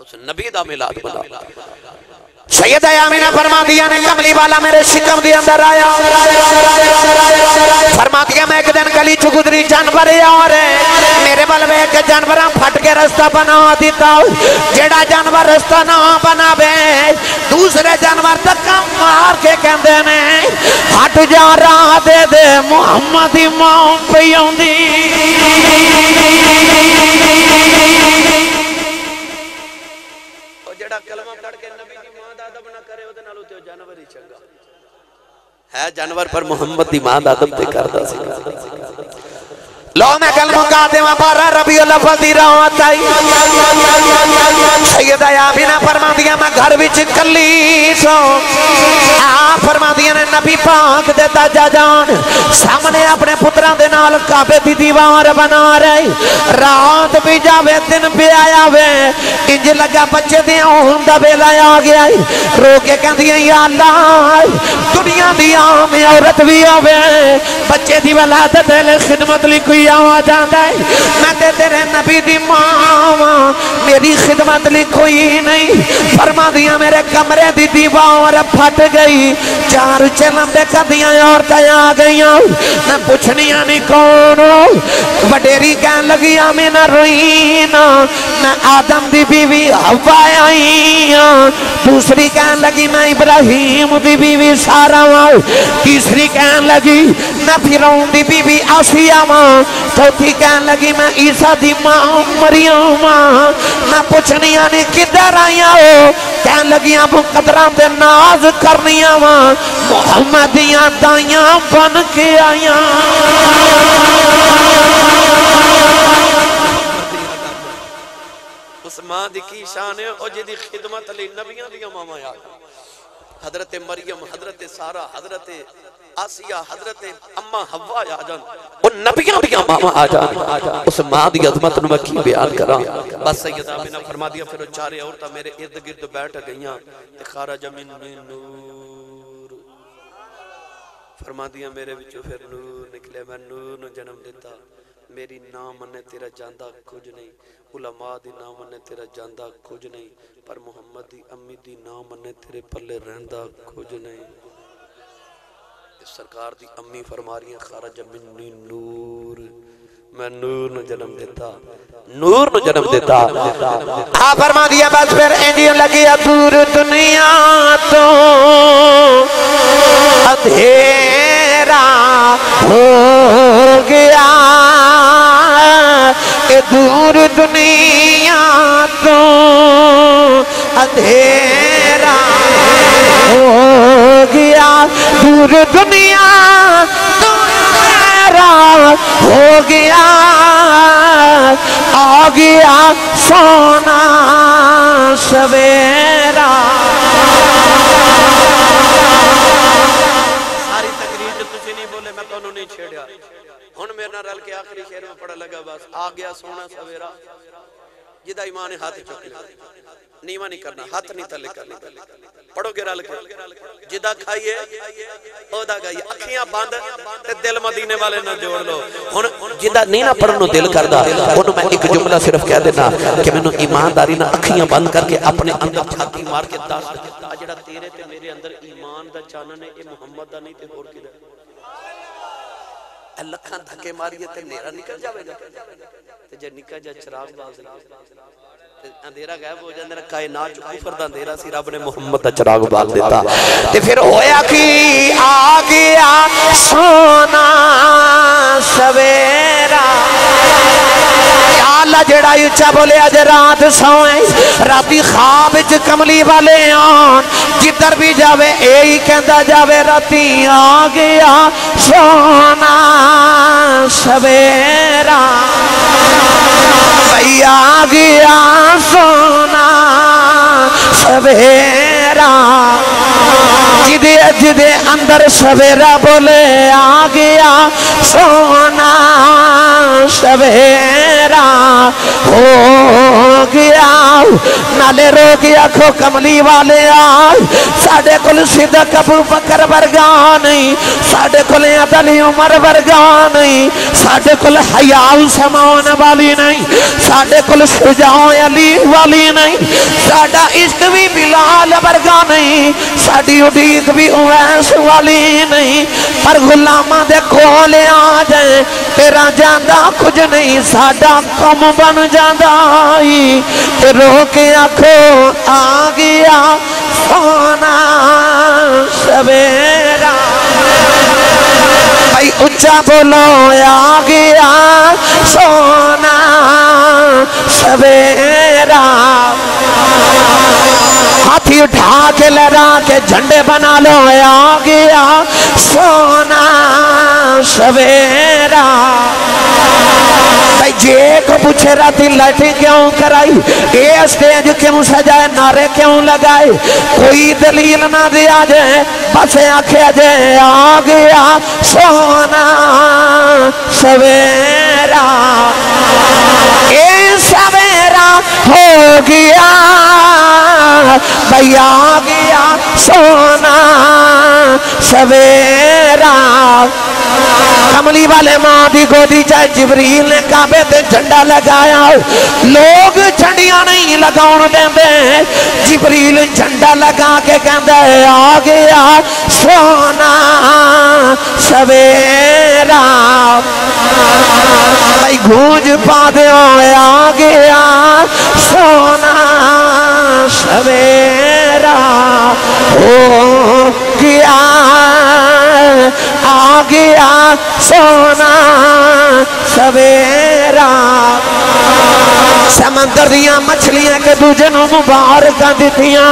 اس نبی دا میلاد بنا سیدہ آمینہ فرما دیا نے کملی والا میرے شکم دی اندر آیا فرما دیا میں ایک دن گلی چ گزری جانور اور میرے بلوے ایک جانوراں پھٹ کے رستہ بنا دیتا جیڑا جانور رستہ نہ بناوے دوسرے جانور دھکا مار کے کہندے نے ہٹ جا راہ دے دے محمد امام پئی اوندی جیڑا کلمہ پڑھ کے نبی دی ماں دا ادب نہ کرے او دے نال تے جانور ہی چنگا ہے جانور پر محمد دی ماں دا ادب تے کردا سی لو میں کلمہ کہتے ہیں بارہ ربیع الاول دی رات آئی سیدہ آمینہ فرما دیا میں گھر وچ کلی سو فرما دیا نے نبی پاک دے تاجا جان سامنے اپنے پتران دے نال کعبے دی دیوار بنا رہی رات بھی جاوے دن بھی آیا وے انج لگا بچے دیا ہوں دا بیلا آ گیا رو کے کہہ دیا یا اللہ دنیا دی عام عورت بھی آوے بچے دی ولادت لے خدمت لی کوئی آواز آتا ہے میں تے تیرے نبی دی ماں میری خدمت لی کوئی نہیں فرما دیا میرے کمرے دی دیوار پھٹ گئی چار چلم دے کدیاں عورتیں آ گئیاں میں پوچھنیاں نہیں کون وڈیری کہن لگی آمینہ روئینا میں آدم دی بیوی حوا آئیاں دوسری کہن لگی میں ابراہیم دی بیوی سارا ہوں تیسری کہن لگی میں فرعون دی بیوی آسیہ ماں چوتھی کہن لگی میں عیسیٰ دی ماں مریم ماں میں پوچھنیاں نہیں کدھر آئیاں ہو کہن لگیاں مقدران دے ناز کرنیاں ماں محمدیاں دائیاں بن کے آئیاں اس ماں دی کی شان ہے او جی دی خدمت علی نبیاں دیا ماما یاد حضرت مریم حضرت سارہ حضرت آسیہ حضرت اممہ حوا یا جان ان نبیاں دیا ماما آ جان اس ماں دی عظمت نو کی بیان کرا بس سیدہ آمینہ فرما دیا پھر چارے عورتہ میرے ارد گرد بیٹھ گئیاں خارج من نور فرما دیا میرے بچو پھر نور نکلے میں نور نو جنم دیتا میری نام نے تیرا جاندہ کچھ نہیں علماء دی نام نے تیرا جاندہ کچھ نہیں پر محمد دی امی دی نام نے تیرے پلے رہندہ کچھ نہیں سرکار دی امی فرما رہی ہیں خارج منی نور میں نور نو جنم دیتا نور نو جنم دیتا فرما دیا بس پھر انجیل لگی دور دنیا تو اندھیرا ہو گیا دور دنیا تو اندھیرا ہو گیا دور دنیا تو اندھیرا ہو گیا آ گیا سونا سویرا ساری تقریر جو تجھے نہیں بولے میں تو انہوں نہیں چھیڑیا ہن میرے نہ رل کے آخری شعر میں پڑھا لگا بس آ گیا سونا سویرا جدہ ایمان ہاتھ چک لیا نیمہ نہیں کرنا ہاتھ نہیں تلے کرنا پڑھو گے رل کے جدہ کھائیے اودا گئی اکھیاں باندھ تے دل مدینے والے نہ جوڑ لو جدہ نہیں نہ پڑھنو دل کردہ انہوں میں ایک جملہ صرف کہہ دینا کہ میں نے ایمانداری نہ اکھیاں بند کر کے اپنے اندر چھاتی مار کے داس جڑا تیرے تے میرے اندر ایمان دا چانن ہے اے محمد دا نہیں تے اور کی دا لکھاں دھکے ماریے تے نیرہ نکل جاوے گا تے جے نکل جا چراغ باز اندھیرا غائب ہو جاندے کائنات جو کفر دا اندھیرا سی رب نے محمد دا چراغ باز دیتا تے پھر ہویا کی آ گیا سونا سویرا یا اللہ جڑا اچھا بولے اج رات سوئے راتی خواب وچ کملی والے آن جدھر بھی جاوے اے کہندا جاوے راتی آ گیا سونا سویرا بھئی آ گیا سونا سویرا جدے جدے اندر سویرا بولے آ گیا سونا سویرا ہو گیا نالے رو گیا کھو کملی والے آئے ساڑھے کل صدق ابو بکر ورگا نہیں ساڑھے کل عدلی عمر ورگا نہیں ساڑھے کل حیاء سماؤن والی نہیں ساڑھے کل شجاع علی والی نہیں ساڑھا عشق بھی بلال ورگا نہیں ساڑھی اڈیق بھی اویس والی نہیں پر غلامہ دے کھولے آ جائیں تیرا جاندہ کچھ نہیں ساڑھا کم بن جاندہ آئی تے رو کے آنکھوں آ گیا سونا سویرا بھائی اچھا بولو آ گیا سونا سویرا ہاتھی اٹھا کے لہرا کے جھنڈے بنا لو آ گیا سونا سویرا بھائی جے کو پوچھے راتی لائٹیں کیوں کرائی اے اسٹیج کیوں سجائے نعرے کیوں لگائے کوئی دلیل نہ دیا جائے بس آنکھیں جائے آ گیا سونا سویرا اے سویرا ہو گیا بھئی آ گیا سونا سویرا کملی والے ماں دی گودی چاہے جبریل نے کعبے تے جھنڈا لگایا لوگ جھنڈیاں نہیں لگاؤن دیں دیں جبریل جھنڈا لگا کے کہندہ ہے آ گیا سونا سویرا بھائی گھونج پا دے آ گیا سونا سویرا ہو گیا آ گیا سونا سویرا سمندر دیاں مچھلیاں کے دوجے نو مبارکاں دیتیاں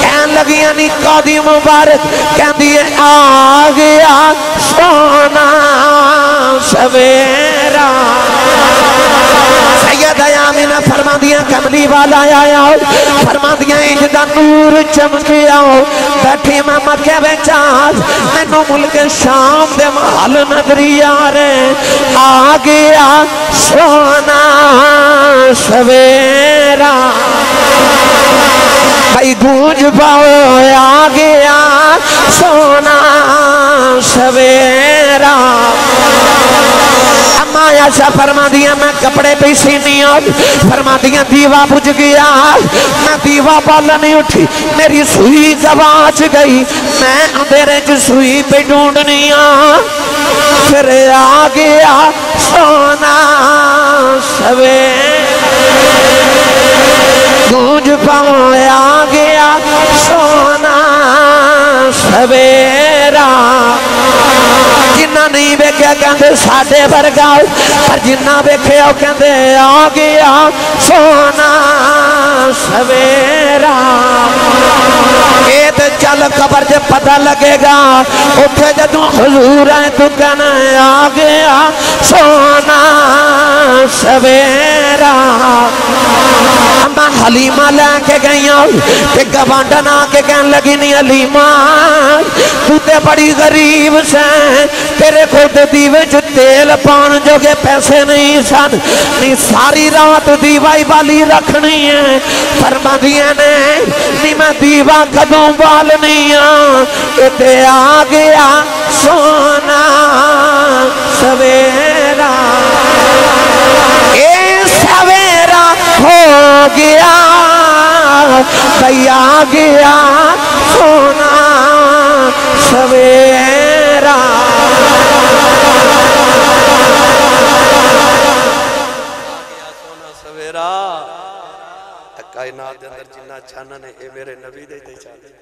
کہن لگیاں نکا دی مبارک کہن دیئے آ گیا سونا سویرا سید آمینہ فرما دیا کملی والا آیا فرما دیا اجدہ نور چمکیا بیٹھی میں مکہ بیچاز میں نو ملک شام دے محل نگری آرے آ گیا سونا سویرا بھائی گونج پاؤ آ گیا سونا سویرا اما ایسا فرما دیا میں کپڑے پہ سینی آج فرما دیا دیوہ بجھ گیا میں دیوہ بالا نہیں اٹھی میری سوئی گواچ گئی میں اندھیرے جو سوئی پہ ڈھونڈنی پھر آ گیا سونا سویرا گونج پاؤں آ گیا سونا سویرا جنہ نہیں بیکھیا کہندے ساڑھے برگاؤ پر جنہ بیکھیا کہندے آ گیا سونا سویرا ایت چل قبر جب پتہ لگے گا اٹھے جدوں حضور آئے تو کہنا آ گیا سونا سویرا اما حلیمہ لے کے گئیاں تے گوانڈن آ کے کہن لگی نہیں حلیمہ تو تے بڑی غریب سے تیرے خود دیوے جو تیل پان جو کے پیسے نہیں سن نہیں ساری رات دیوائی والی رکھنی ہے فرما دیا نے نہیں میں دیوا قدوں بال نہیں تے آ گیا سونا سویرا اے سویرا ہو گیا بھئی آ گیا سونا سویرا سویرا کائنات اندر جنہ چانا نے اے میرے نبی دے تے چانے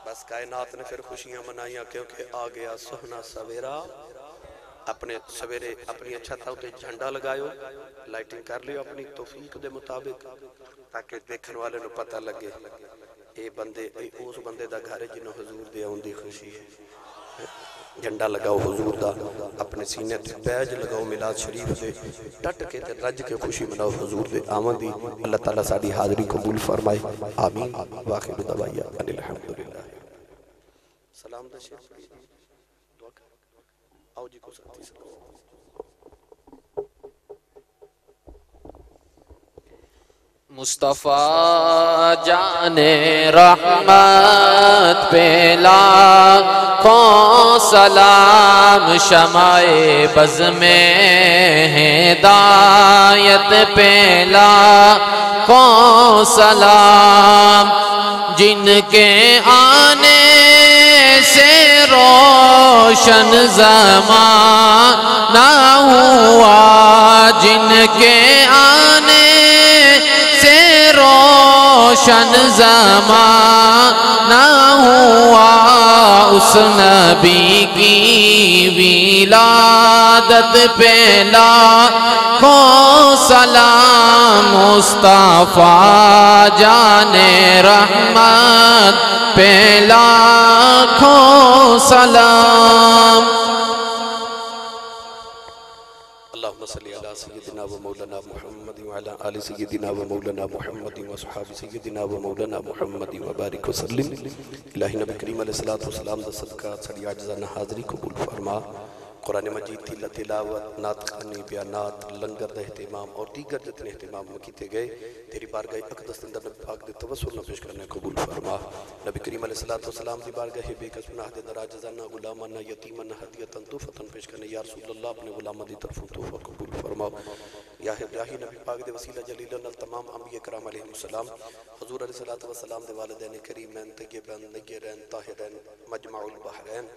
بس کائنات نے پھر خوشیاں منائیاں کیونکہ آ گیا سونا سویرا اپنے سویرے اپنی اچھا تھا تے جھنڈا لگایو لائٹنگ کر لیو اپنی توفیق دے مطابق تاکہ دیکھن والے نو پتہ لگے اے بندے اس بندے دا گھر ہے جنہوں حضور دے آن دی خوشی ہے جھنڈا لگاؤ حضور دا اپنے سینے تے بیج لگاؤ میلاد شریف دے ٹٹ کے تے رج کے خوشی مناؤ حضور دے آمن دی اللہ تعالیٰ ساڑی حاضری قبول فرمائے آمین واخر دعوایا ان الحمدللہ سلام دا شیر پڑھی دعا کر آؤ جی کو ساتھی سلام مصطفیٰ جان رحمت پہ لاکھوں سلام شمع بز میں ہدایت پہ لاکھوں سلام جن کے آنے سے روشن زمانہ ہوا جن کے آنے روشن زمانہ ہوا اس نبی کی ولادت پہ لاکھوں سلام مصطفیٰ جان رحمت پہ لاکھوں سلام اللہم صلی علی سیدنا و مولانا محمد وعلی آل سیدنا و مولانا محمد و صحاب سیدنا و مولانا محمد و بارک وسلم الہی نبی کریم علیہ السلام دا صدقہ سڑی عاجزانہ حاضری قبول فرما قرآن مجید تلاوت نعت خوانی بیانات لنگر دا اہتمام اور دیگر جتنے اہتمام کیتے گئے تیری بارگاہ اقدس اندر نبی پاک دے توسل نہ پیش کرنے قبول فرما نبی کریم علیہ السلام دی بارگاہ بے کس گناہ دے در عاجزانہ غلامانہ یتیمانہ ہدیتاً توفتاً پیش کرنے یا رسول اللہ اپنے غلامہ دی طرف توفہ قبول فرما یا الہی نبی پاک دے وسیلہ جلیلہ تمام انبیاء کرام علیہ السلام حضور علیہ السلام دے والدین کریمین طیبین نگرین طاہرین مجمع البحرین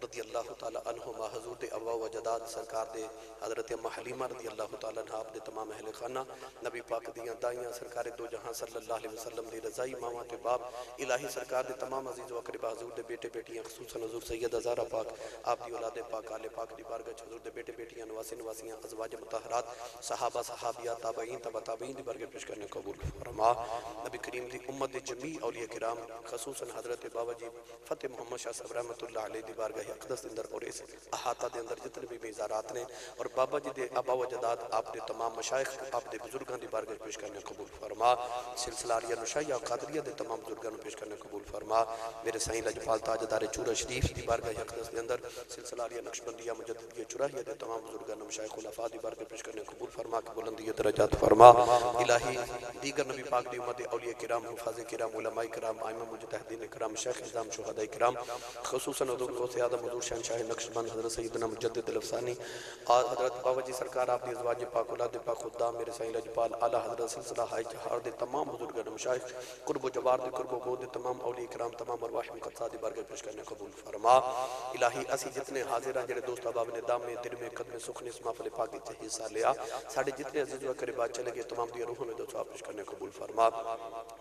رضی اللہ تعالیٰ عنہما حضور دے ابا و جداد سرکار دے حضرت اما حلیمہ رضی اللہ تعالیٰ عنہ آپ دے تمام اہل خانہ نبی پاک دیاں دائیاں سرکار دو جہاں صلی اللہ علیہ وسلم دے رضائی ماما دے باپ الہی سرکار دے تمام عزیز و اقربا حضور دے بیٹے بیٹیاں خصوصاً حضور سید زہرا پاک آپ دی اولاد پاک آل پاک دی بارگاہ حضور دے بیٹے بیٹیاں نواسی نواسیاں ازواج مطہرات صحابہ صحابیات تابعین تبع تابعین دی بارگاہ پیش کرنے قبول فرما نبی کریم دی امت جمیع اولیاء کرام خصوصاً حضرت بابا جی فتح محمد شاہ صاحب رحمۃ اللہ علیہ دی بارگاہ اقدس اندر اور اس احاطہ دے اندر جتنے بھی میزارات نے اور بابا جی دے ابا و جداد آپ دے تمام مشائخ آپ دے بزرگاں دی بارگاہ پیش کرنے قبول فرما سلسلہ علیہ نشائیہ قادریہ دے تمام بزرگاں پیش کرنے قبول فرما میرے سائیں لجپال تاجدار چورہ شریف دی بارگاہ اقدس دے اندر سلسلہ علیہ نقشبندیہ مجددیہ چوراہیہ دے تمام بزرگاں مشائخ خلفاء دی بارگاہ پیش کرنے قبول فرما کہ بلندی درجات فرما الہی دیگر نبی پاک دی امت اولیاء کرام حفاظ کرام علماء کرام ائمہ مجتہدین کرام شیخ نظام شہداء کرام خصوصاً حضور غوث اعظم حضور شہنشاہ نقشبند حضرت سیدنا مجدد الافسانی حضرت بابا جی سرکار آپ دی ازواج پاک اولاد پاک خدام میرے سائیں لجپال اعلیٰ حضرت سلسلہ ہائی جہار دے تمام بزرگان مشائخ قرب و جوار دے قرب و بود دے تمام اولیاء کرام تمام ارواح مقدسہ دی بارگاہ پیش کرنے قبول فرما الہی اسی جتنے حاضر ہیں جڑے دوست احباب نے دام میں دل میں قدم سخن اس محفل پاک وچ حصہ لیا ساڈے جتنے عزیز و اقربا چلے گئے تمام دی روحوں نے دوست پیش کرنے قبول فرما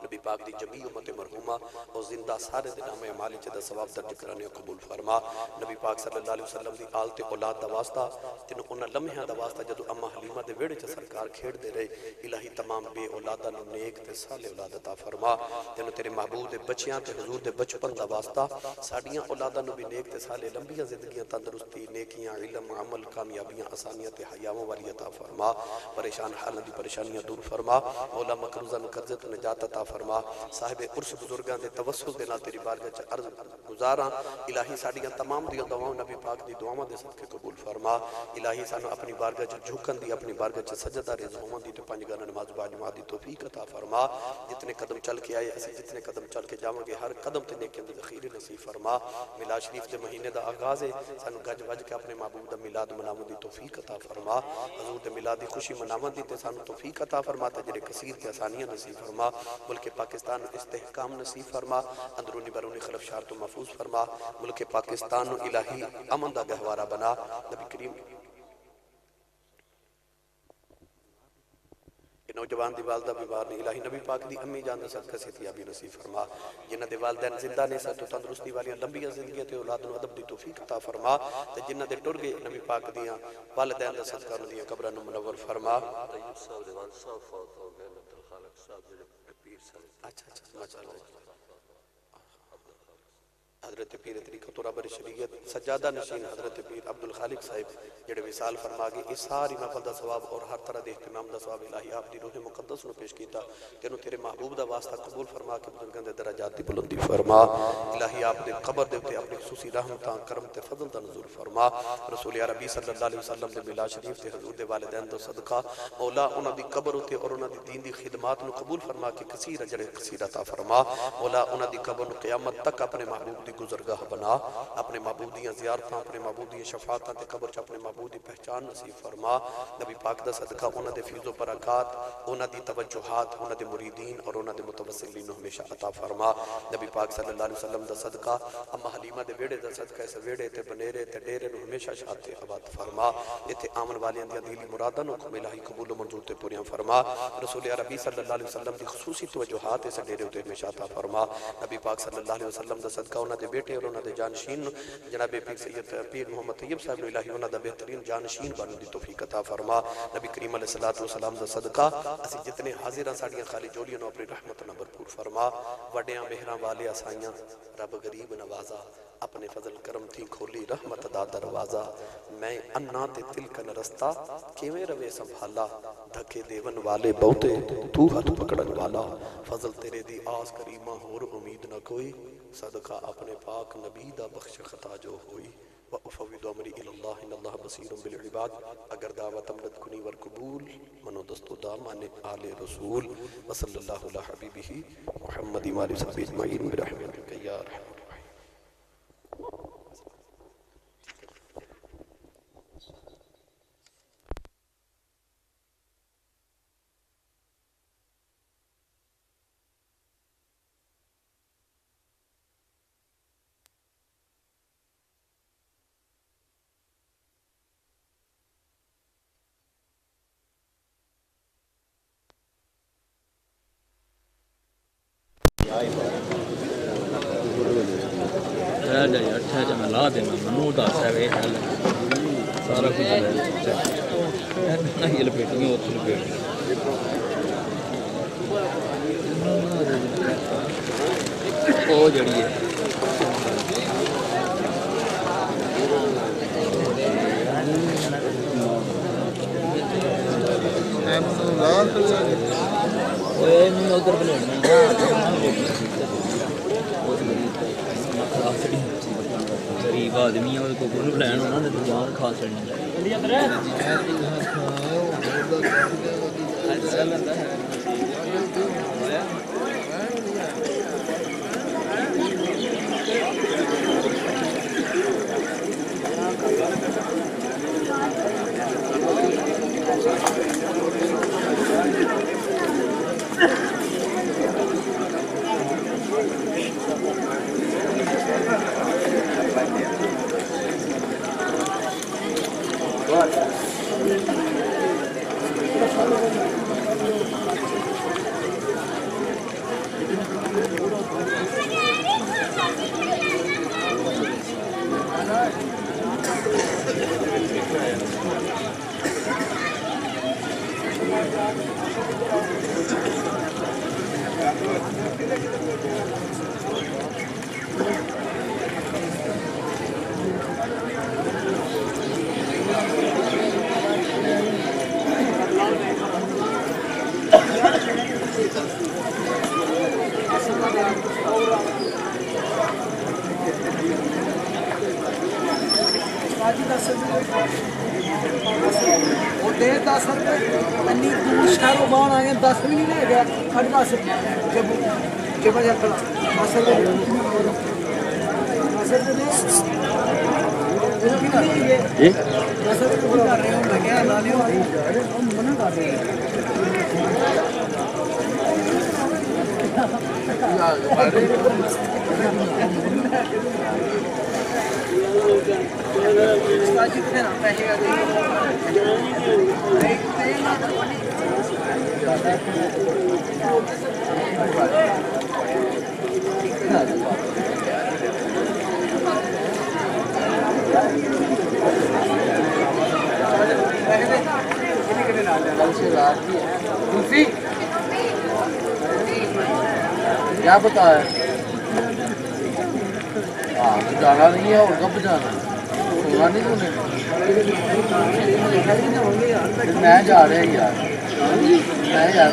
نبی پاک دی جمیع امت مرحومہ اور زندہ سارے دے نام اعمال وچ دا ثواب درج کرانے قبول فرما نبی پاک صلی اللہ علیہ وسلم دی آل تے اولاد دا واسطہ جنہوں انہاں لمحہ دا واسطہ جدو اما حلیمہ دے ویڑے چ سرکار کھیڑ دے رہے الہی تمام بے اولادہ نو نیک تے صالح اولاد عطا فرما جنہوں تیرے محبوب دے بچیاں تے حضور دے بچپن دا واسطہ ساڈیاں اولادہ نو بھی نیک تے صالح لمبیاں زندگیاں تندرستی نیکیاں علم عمل کامیابیاں آسانیاں تے حیاواں والی عطا فرما پریشان حالوں دی پریشانیاں دور فرما مولا مقروضہ نو قرضے تو نجات عطا فرما صاحب عرش بزرگاں دے توسل دے نال تیری بارگاہ چ عرض گزاراں الہی ساڈیاں تمام دیاں دعاواں نبی پاک دی دعاواں دے صدقے قبول فرما الہی سانو اپنی بارگاہ چ جھکن دی اپنی بارگاہ چ سجدہ ریز ہون دی تے پنج گانا نماز با جماعت دی توفیق عطا فرما جتنے قدم چل کے آئے اسی جتنے قدم چل کے جاواں گے ہر قدم تے نیکیاں دی ذخیرے نصیب فرما میلاد شریف دے مہینے دا آغاز ہے سانو گج وج کے اپنے محبوب دا میلاد مناون دی توفیق عطا فرما حضور دے میلاد دی خوشی مناون دی تے سانو توفیق عطا فرما تجرے کثیر تے آسانیاں نصیب فرما ملک پاکستان استحکام نصیب فرما اندرونی بیرونی خلف شار تو محفوظ فرما ملک پاکستان نو الہی امن دا گہوارہ بنا نبی کریم نوجوان دی والدہ بیمار نے الہی نبی پاک دی امی جان دا صدقہ صحتیابی نصیب فرما جنہ دے والدین زندہ نے صحت و تندرستی والی لمبی زندگی تے اولاد و ادب دی توفیق عطا فرما تے جنہ دے ٹر گئے نبی پاک دیاں والدین دا صدقہ انہاں دیاں قبراں نوں منور فرما طیب صاحب دیوان صاحب فوت ہو گئے عبد الخالق صاحب جڑے پیر صاحب اچھا ماشاءاللہ حضرت پیر طریقت رہبر شریعت سجادہ نشین حضرت پیر عبد الخالق صاحب جڑے وصال فرما گئے اس ساری محفل دا ثواب اور ہر طرح دے اہتمام دا ثواب الہی آپ دی روح مقدس نو پیش کیتا تینوں تیرے محبوب دا واسطہ قبول فرما کے بزرگاں دے درجات دی بلندی فرما الہی آپ دے قبر دے تے اپنی خصوصی رحمتاں کرم تے فضل دا نزول فرما رسول عربی صلی اللہ علیہ وسلم دے میلاد شریف تے حضور دے والدین دا صدقہ مولا انہاں دی قبر تے اور انہاں دی دین دی خدمات نو قبول فرما کے کثیر اجر کثیر عطا فرما مولا انہاں دی قبر نو قیامت تک اپنے محبوب دی گزرگاہ بنا اپنے معبود دیاں زیارتاں اپنے معبود دیاں شفاعتاں تے قبر چ اپنے معبود دی پہچان نصیب فرما نبی پاک دا صدقہ انہاں دے فیض و برکات انہاں دی توجہات انہاں دے مریدین اور انہاں دے متوسلین نو ہمیشہ عطا فرما نبی پاک صلی اللہ علیہ وسلم دا صدقہ اما حلیمہ دے ویڑے دا صدقہ اس ویڑے تے بنیرے تے ڈیرے نو ہمیشہ شاد تے آباد فرما ایتھے آمن والیاں دی دلی مراداں نو الہی قبول و منظور تے پوریاں فرما رسول عربی صلی اللہ علیہ وسلم دی خصوصی توجہات اس ڈیرے تے ہمیشہ عطا فرما نبی پاک صلی اللہ علیہ وسلم دا صدقہ انہاں دے بیٹے اور انہاں دے جانشین جناب پیر سید پیر محمد طیب صاحب نے الہی انہاں دا بہترین جانشین بانو دی توفیق عطا فرما نبی کریم علیہ السلام دا صدقہ اسی جتنے حاضراں ساڈیاں خالی جولیاں نو اپنی رحمت نال بھرپور فرما وڈیاں مہراں والے آسائیاں رب غریب نوازا اپنے فضل کرم تھی کھولی رحمت دا دروازہ میں انا تے تل کا نرستا کیویں روے سنبھالا دھکے دیون والے بہتے تو ہاتھ پکڑن والا فضل تیرے دی آس کریمہ ہور امید نہ کوئی صدقہ اپنے پاک نبی دا بخش خطا جو ہوئی وَأُفَوِّدُ أَمْرِي إِلَى اللَّهِ إِنَّ اللَّهَ بَصِيرٌ بِالْعِبَادِ اگر دعوت امرت کنی ور قبول منو دست و دامان آل رسول وصلی اللہ علیہ حبیبہ محمد وآلہ صحبہ اجمعین برحمتک یا رحمت اچھا میں لا دینا منو دس ہے سارا کچھ یہ لپیٹیں اتنے لپیٹ وہ جڑی ہے ادھر غریب آدمی ہے کو گل لین انہوں نے دکان کھا چڑنی کیا بتا ہے جانا نہیں ہے اور کب جانا سونا نہیں تمہیں میں جا رہا یار میں یار